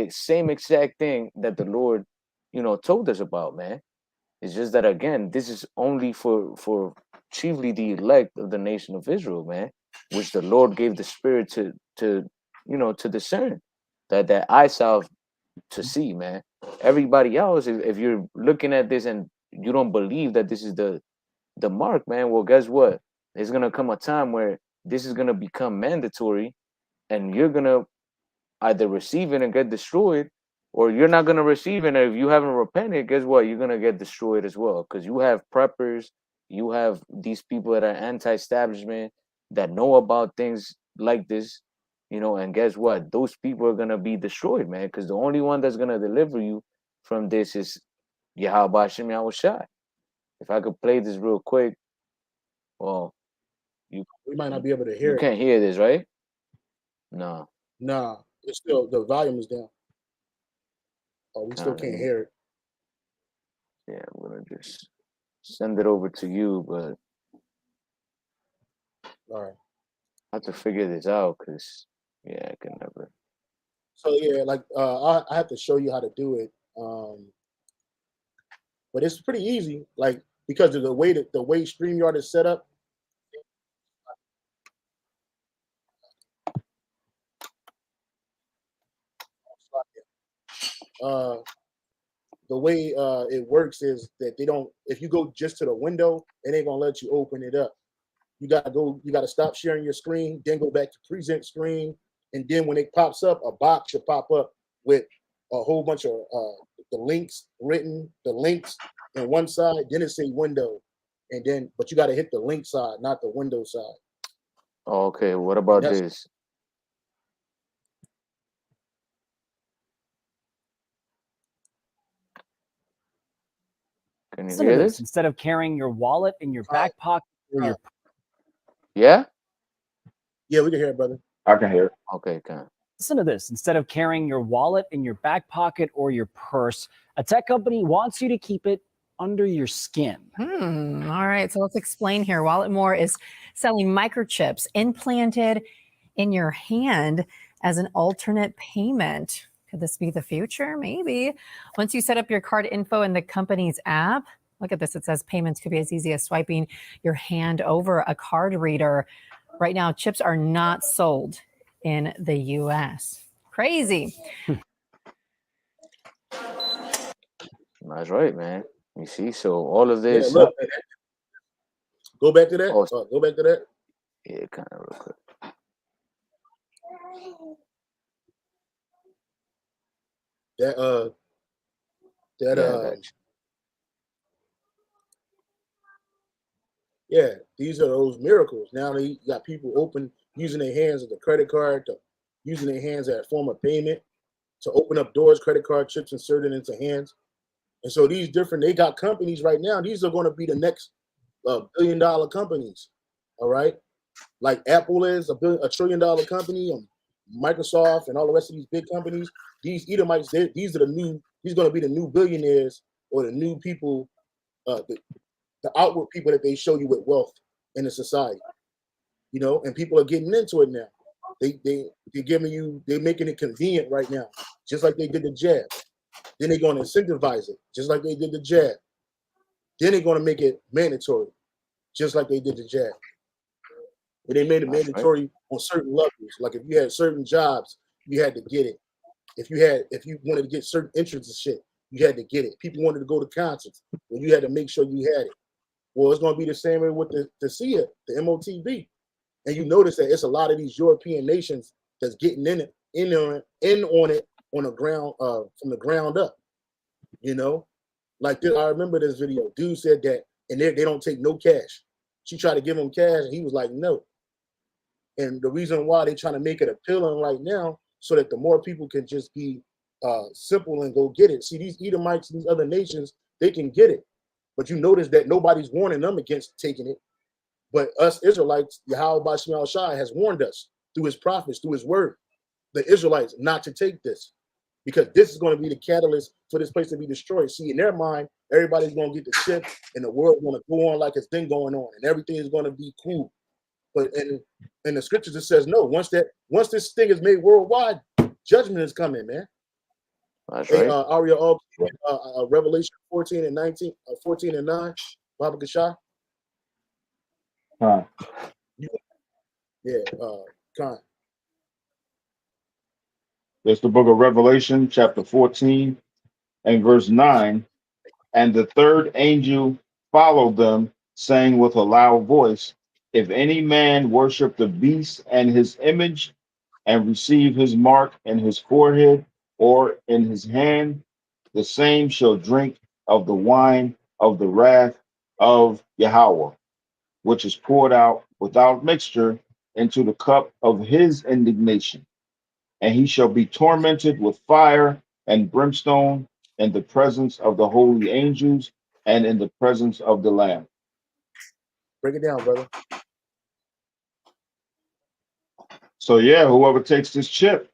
same exact thing that the Lord, told us about, man. It's just that, again, this is only for chiefly the elect of the nation of Israel, man, which the Lord gave the Spirit to to discern, that eyesight to see, man. Everybody else, if you're looking at this and you don't believe that this is the mark, man, well, guess what? There's gonna come a time where this is gonna become mandatory, and you're gonna either receive it and get destroyed, or you're not gonna receive it. And if you haven't repented, guess what? You're gonna get destroyed as well, because you have preppers, you have these people that are anti-establishment that know about things like this, and guess what? Those people are gonna be destroyed, man, because the only one that's gonna deliver you from this is YAHAWADAH. If I could play this real quick, well, We might not be able to you hear it. can't hear this, right? No. Nah, it's still, the volume is down. Oh, we still Let can't me- hear it. Yeah, I'm gonna just send it over to you, but All right. I have to figure this out, because I can never. So yeah, like I have to show you how to do it. But it's pretty easy, like, because of the way StreamYard is set up. The way it works is that they don't, if you go just to the window, it ain't gonna let you open it up. You gotta stop sharing your screen, then go back to present screen, and then when it pops up, a box should pop up with a whole bunch of the links written, the links on one side, then it say window, and then, but you gotta hit the link side, not the window side. Oh, okay, what about that's- this? Can you Listen to hear this. this? Instead of carrying your wallet in your back pocket or your Yeah? Yeah, we can hear it, brother. I can hear it. Okay, can. listen to this. Instead of carrying your wallet in your back pocket or your purse, a tech company wants you to keep it under your skin. All right, so let's explain here. Wallet More is selling microchips implanted in your hand as an alternate payment. Could this be the future? Maybe. Once you set up your card info in the company's app, look at this. It says payments could be as easy as swiping your hand over a card reader. Right now, chips are not sold in the US. Crazy. That's right, man. You see, so all of Yeah, this. look. Go back to that. Oh, Go back to that. yeah, kind of real quick. That Yeah, I got you. yeah, these are those miracles. Now you got people using their hands as a credit card, to using their hands as a form of payment, to open up doors, credit card chips inserted into hands. And so they got companies right now. These are going to be the next $1 billion companies. All right. Like Apple is $1 trillion company, and Microsoft and all the rest of these big companies. These Edomites, these are these going to be the new billionaires, or the new people, the outward people that they show you with wealth in the society, and people are getting into it now. They're making it convenient right now, just like they did the jab. Then they're going to incentivize it, just like they did the jab. Then they're going to make it mandatory, just like they did the jab. But they made it mandatory on certain levels. Like if you had certain jobs, you had to get it. If you wanted to get certain entrance and shit, you had to get it. People wanted to go to concerts, well, you had to make sure you had it. Well, it's going to be the same way with the SIA, the MOTB. And you notice that it's a lot of these European nations that's getting in on it on the ground, from the ground up. Like I remember this video. Dude said that, and they don't take no cash. She tried to give him cash, and he was like, no. And the reason why they trying to make it appealing right now, so that the more people can just be simple and go get it. See, these Edomites, these other nations, they can get it. But you notice that nobody's warning them against taking it. But us Israelites, YAHAWADAH has warned us through his prophets, through his word, the Israelites, not to take this. Because this is going to be the catalyst for this place to be destroyed. See, in their mind, everybody's going to get the chip, and the world's going to go on like it's been going on, and everything is going to be cool. But in the scriptures, it says no. Once this thing is made worldwide, judgment is coming, man. That's right. Aria, Revelation 14 and 19, 14 and 9, Baba Kashah. Yeah, Khan. It's the book of Revelation, chapter 14 and verse 9. And the third angel followed them, saying with a loud voice, if any man worship the beast and his image, and receive his mark in his forehead or in his hand, the same shall drink of the wine of the wrath of Yahweh, which is poured out without mixture into the cup of his indignation. And he shall be tormented with fire and brimstone in the presence of the holy angels and in the presence of the Lamb. Break it down, brother. So yeah, whoever takes this chip,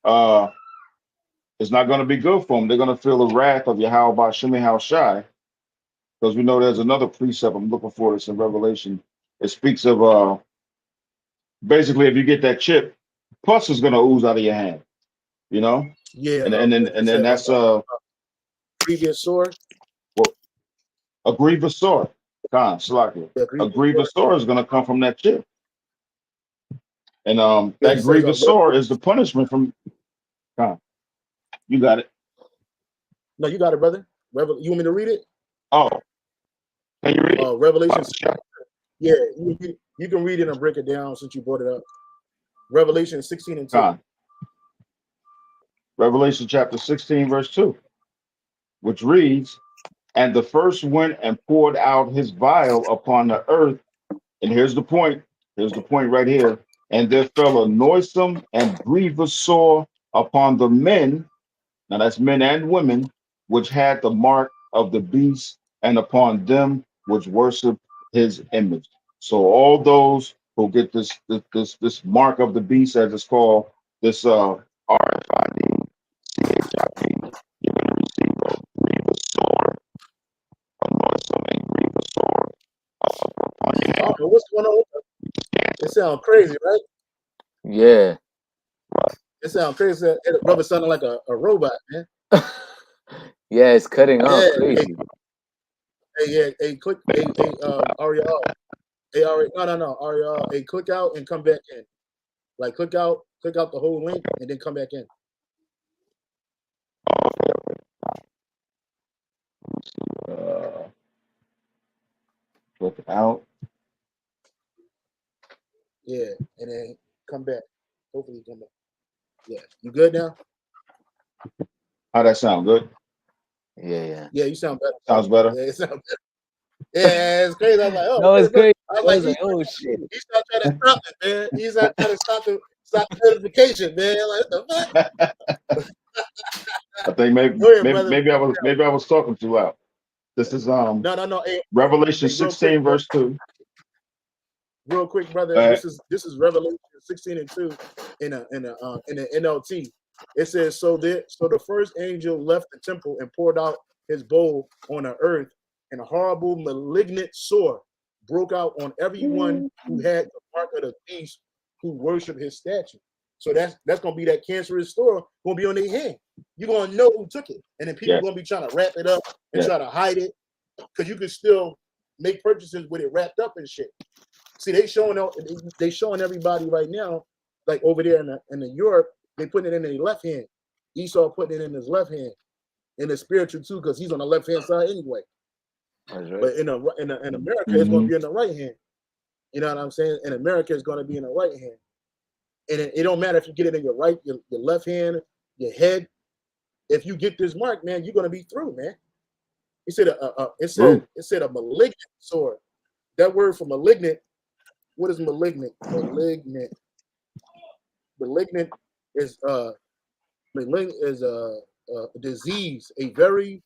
it's not going to be good for them. They're going to feel the wrath of Yahweh Shai, because we know there's another precept. I'm looking for this in Revelation. It speaks of basically if you get that chip, pus is going to ooze out of your hand. You know. Yeah. And then that's previous sword. Well, a grievous sword. Khan, Salakia. A grievous sword is going to come from that chip. And that grievous sword is the punishment from Khan. You got it. No, you got it, brother. You want me to read it? Oh, can you read it? Revelation. Yeah, you can read it and break it down since you brought it up. Revelation 16 and 2. Khan. Revelation chapter 16, verse 2, which reads, and the first went and poured out his vial upon the earth. And here's the point. Here's the point right here. And there fell a noisome and grievous sore upon the men, now that's men and women, which had the mark of the beast, and upon them which worship his image. So all those who get this mark of the beast, as it's called, this RFID, CHIP, you're going to receive a grievous sore, a noisome and grievous sore upon your hand. What's going on? It sounds crazy, right? Yeah. It sounds crazy. That brother sounding like a robot, man. Yeah, it's cutting off crazy. Hey, click, Ariel. Hey, no, Ariel. Hey, click out and come back in. Like, click out the whole link and then come back in. Click out. Yeah, and then come back. Hopefully you come back. Yeah, you good now? How'd that sound? Good? Yeah. Yeah, you sound better. Sounds better? Yeah, it sounds better. Yeah, it's crazy. I was like, oh, no, it's crazy. I was like, oh shit. He's not trying to stop it, man. He's not trying to stop the notification, man. Like, what the fuck? I think maybe I was talking too loud. This is no. Hey, Revelation 16 verse 2. Real quick, brother. This is Revelation 16 and 2 in the NLT. It says, so the first angel left the temple and poured out his bowl on the earth, and a horrible malignant sore broke out on everyone who had the mark of the beast, who worshiped his statue. So that's gonna be that cancerous sore gonna be on their hand. You're gonna know who took it, and then people are gonna be trying to wrap it up and try to hide it, because you can still make purchases with it wrapped up and shit. See, they showing everybody right now, like over there in the Europe, they putting it in their left hand. Esau putting it in his left hand, in the spiritual too, because he's on the left hand side anyway. That's right. But in America, it's going to be in the right hand. You know what I'm saying? In America, it's going to be in the right hand, and it don't matter if you get it in your right, your left hand, your head. If you get this mark, man, you're going to be through, man. He said it said a malignant sword. That word for malignant, what is malignant? Malignant is a disease, a very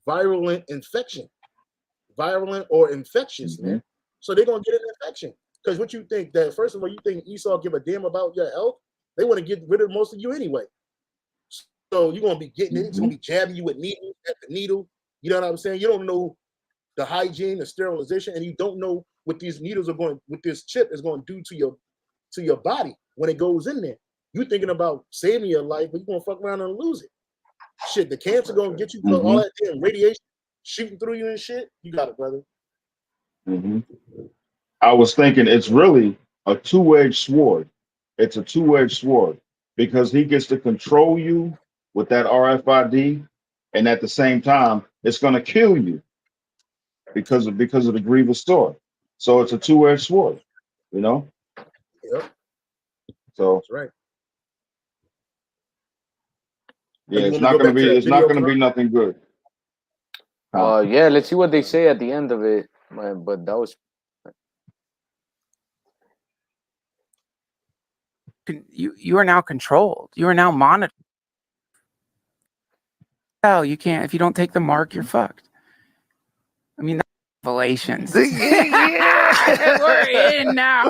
virulent infection, virulent or infectious, man. So they're gonna get an infection. Because what you think that first of all, you think Esau give a damn about your health? They want to get rid of most of you anyway. So you're gonna be getting it. It's gonna be jabbing you with needles at the needle. You know what I'm saying? You don't know the hygiene, the sterilization, and you don't know what these needles are going, what this chip is going to do to your body when it goes in there. You thinking about saving your life, but you're gonna fuck around and lose it. Shit, the cancer gonna get you for all that damn radiation shooting through you and shit. You got it, brother. I was thinking it's really a two-edged sword. It's a two-edged sword because he gets to control you with that RFID, and at the same time, it's going to kill you because of the grievous sword. So it's a two-edged sword, you know. Yep. So that's right. Yeah, it's not going to be nothing good. Yeah, let's see what they say at the end of it. But that was. You are now controlled. You are now monitored. Hell, you can't. If you don't take the mark, you're fucked. I mean, that's revelations. Yeah, we're in now.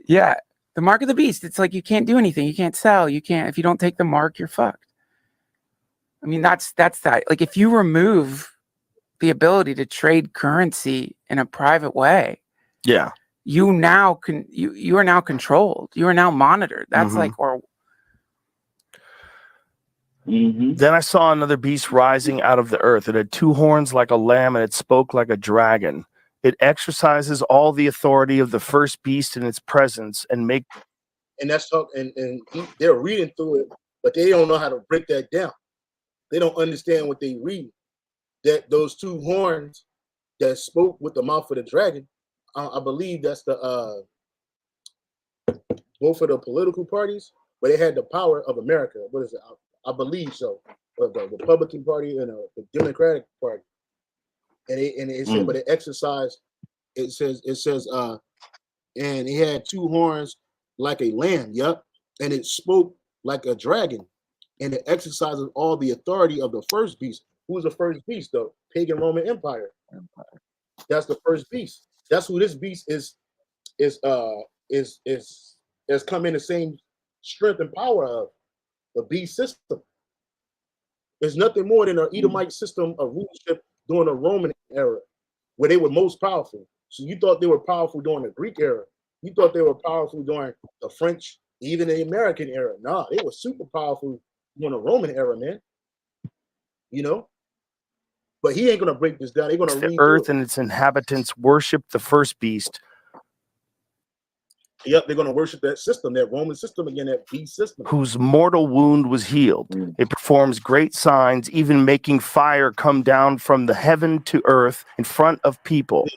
Yeah, the mark of the beast. It's like you can't do anything. You can't sell. You can't. If you don't take the mark, you're fucked. I mean, that's that. Like, if you remove the ability to trade currency in a private way, yeah, you are now controlled. You are now monitored. That's like, or Then I saw another beast rising out of the earth. It had two horns like a lamb, and it spoke like a dragon. It exercises all the authority of the first beast in its presence, and that's talk. And they're reading through it, but they don't know how to break that down. They don't understand what they read. That those two horns that spoke with the mouth of the dragon, I believe that's the both of the political parties, but they had the power of America. What is it? I believe so. The Republican Party and the Democratic Party, and it said, but it exercised. It says, and it had two horns like a lamb. Yep, and it spoke like a dragon, and it exercises all the authority of the first beast. Who's the first beast? The pagan Roman Empire. That's the first beast. That's who this beast is come in the same strength and power of the beast system. There's nothing more than an Edomite system of rulership during the Roman era, where they were most powerful. So you thought they were powerful during the Greek era. You thought they were powerful during the French, even the American era. Nah, they were super powerful during the Roman era, man. You know? But he ain't gonna break this down. They're gonna read the earth and its inhabitants worship the first beast. Yep, they're gonna worship that system, that Roman system again, that beast system. Whose mortal wound was healed. It performs great signs, even making fire come down from the heaven to earth in front of people.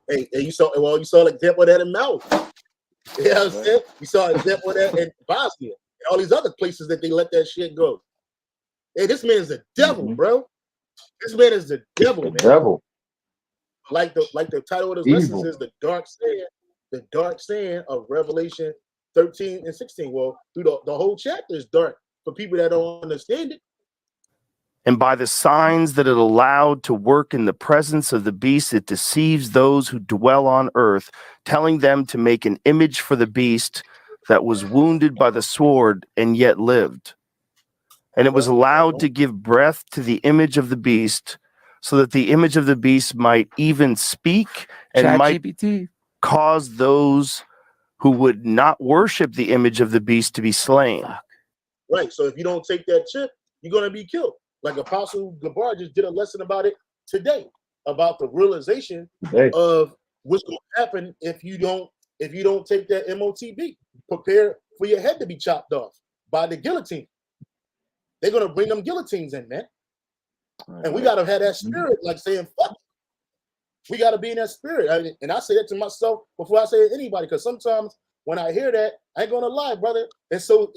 Hey, you saw an example of that in Maui. You know what I'm saying? You saw an example of that in Bosnia and all these other places that they let that shit go. Hey, this man is the devil, bro. This man is the devil, man. Devil. Like the title of this lesson is the dark saying of Revelation 13 and 16. Well, through the whole chapter is dark for people that don't understand it. And by the signs that it allowed to work in the presence of the beast, it deceives those who dwell on earth, telling them to make an image for the beast that was wounded by the sword and yet lived. And it was allowed to give breath to the image of the beast, so that the image of the beast might even speak and might cause those who would not worship the image of the beast to be slain. Right. So if you don't take that chip, you're going to be killed. Like Apostle Gabar just did a lesson about it today, about the realization of what's going to happen if you don't take that MOTB. Prepare for your head to be chopped off by the guillotine. They're going to bring them guillotines in, man. And we got to have that spirit, like saying, fuck it. We got to be in that spirit. And I say that to myself before I say it to anybody, because sometimes when I hear that, I ain't going to lie, brother. And so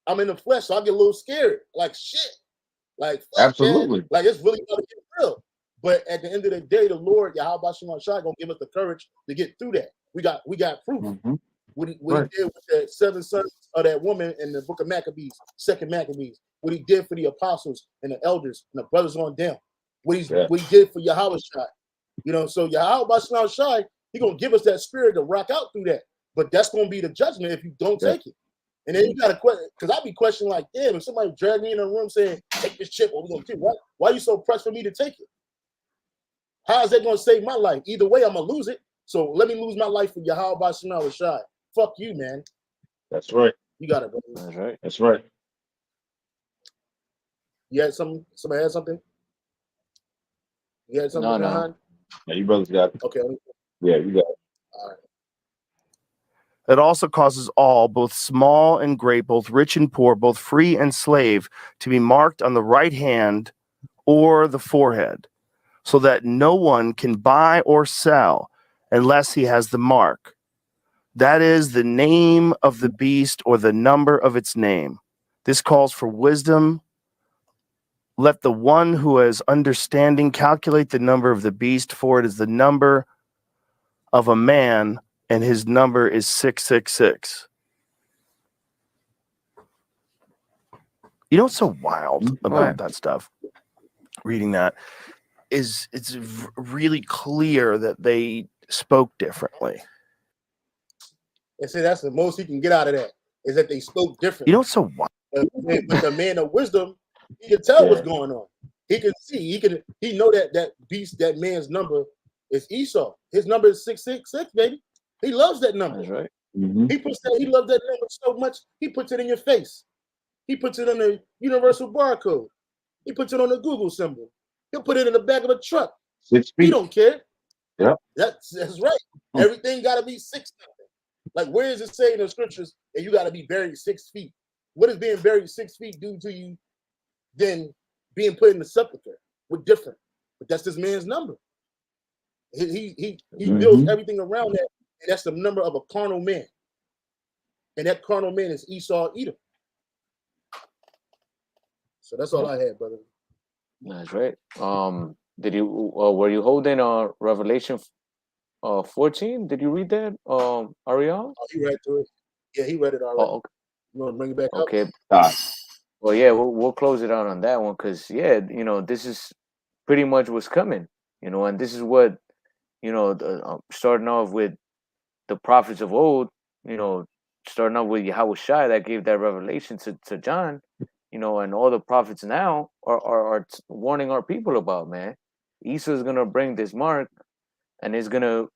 I'm in the flesh, so I get a little scared. Like, shit. Like, fuck, Absolutely. man. Like, it's really gonna get real. But at the end of the day, the Lord, Yahweh Shemashah, gonna give us the courage to get through that. We got proof. What he did with the 7 sons of that woman in the book of Maccabees, 2nd Maccabees. What he did for the apostles and the elders and the brothers on down. What he did for Yahweh Shai. You know, so Yahweh Shai, he gonna give us that spirit to rock out through that. But that's gonna be the judgment if you don't take it. And then you gotta question, because I be questioning like, damn, if somebody drag me in a room saying, take this chip, what we gonna do? Why are you so pressed for me to take it? How is that gonna save my life? Either way, I'm gonna lose it. So let me lose my life for Yahweh Shai. Fuck you, man. That's right. You got it, bro. That's right. That's right. You had something? Somebody had something? You had something? No. Yeah, you brothers got it. Okay. Yeah, you got it. All right. It also causes all, both small and great, both rich and poor, both free and slave, to be marked on the right hand or the forehead, so that no one can buy or sell unless he has the mark. That is the name of the beast or the number of its name. This calls for wisdom. Let the one who has understanding calculate the number of the beast, for it is the number of a man, and his number is 666. You know what's so wild about that stuff? Reading that is it's really clear that they spoke differently. They say that's the most he can get out of that, is that they spoke differently. You know what's so wild? But the man of wisdom, he can tell what's going on. He can see, he know that beast, that man's number is Esau. His number is 666, baby. He loves that number. That's right. He loves that number so much, he puts it in your face. He puts it on the universal barcode. He puts it on the Google symbol. He'll put it in the back of a truck. 6 feet. He don't care. Yeah. That's right. Everything got to be 6 something. Like, where is it saying in the scriptures that you got to be buried 6 feet? What does being buried 6 feet do to you than being put in the sepulcher? We're different. But that's this man's number. He builds everything around that, and that's the number of a carnal man. And that carnal man is Esau Edom. So that's all I had, brother. That's right. Did you were you holding Revelation 14? Did you read that, Ariel? Oh, he read through it. Yeah, he read it already. Oh, okay. You want to bring it back up? Okay. Well, yeah, we'll close it out on that one, because this is pretty much what's coming, and this is what starting off with the prophets of old, starting off with Yahawashi that gave that revelation to John, and all the prophets now are warning our people about, man. Esau is gonna bring this mark, and he's gonna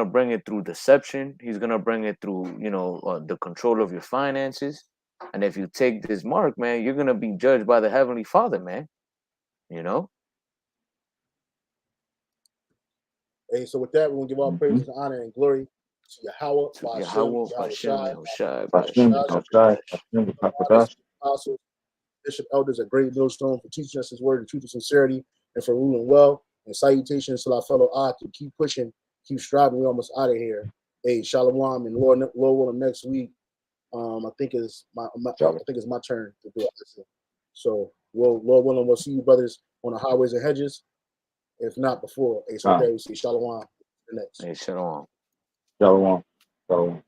bring it through deception. He's gonna bring it through the control of your finances. And if you take this mark, man, you're gonna be judged by the Heavenly Father, man. Hey, so with that, we're gonna give all praises, honor, and glory to Yahweh, apostles, bishop, elders, a great millstone for teaching us his word in truth and sincerity, and for ruling well. And salutations to our fellow Ak to keep pushing, keep striving. We're almost out of here. Hey, shalom, and Lord willing, next week. I think it's my turn to do it. So, Lord willing, we'll see you brothers on the highways and hedges. If not before, hey, so we see shalom next. Hey, shalom. Shalom. Shalom.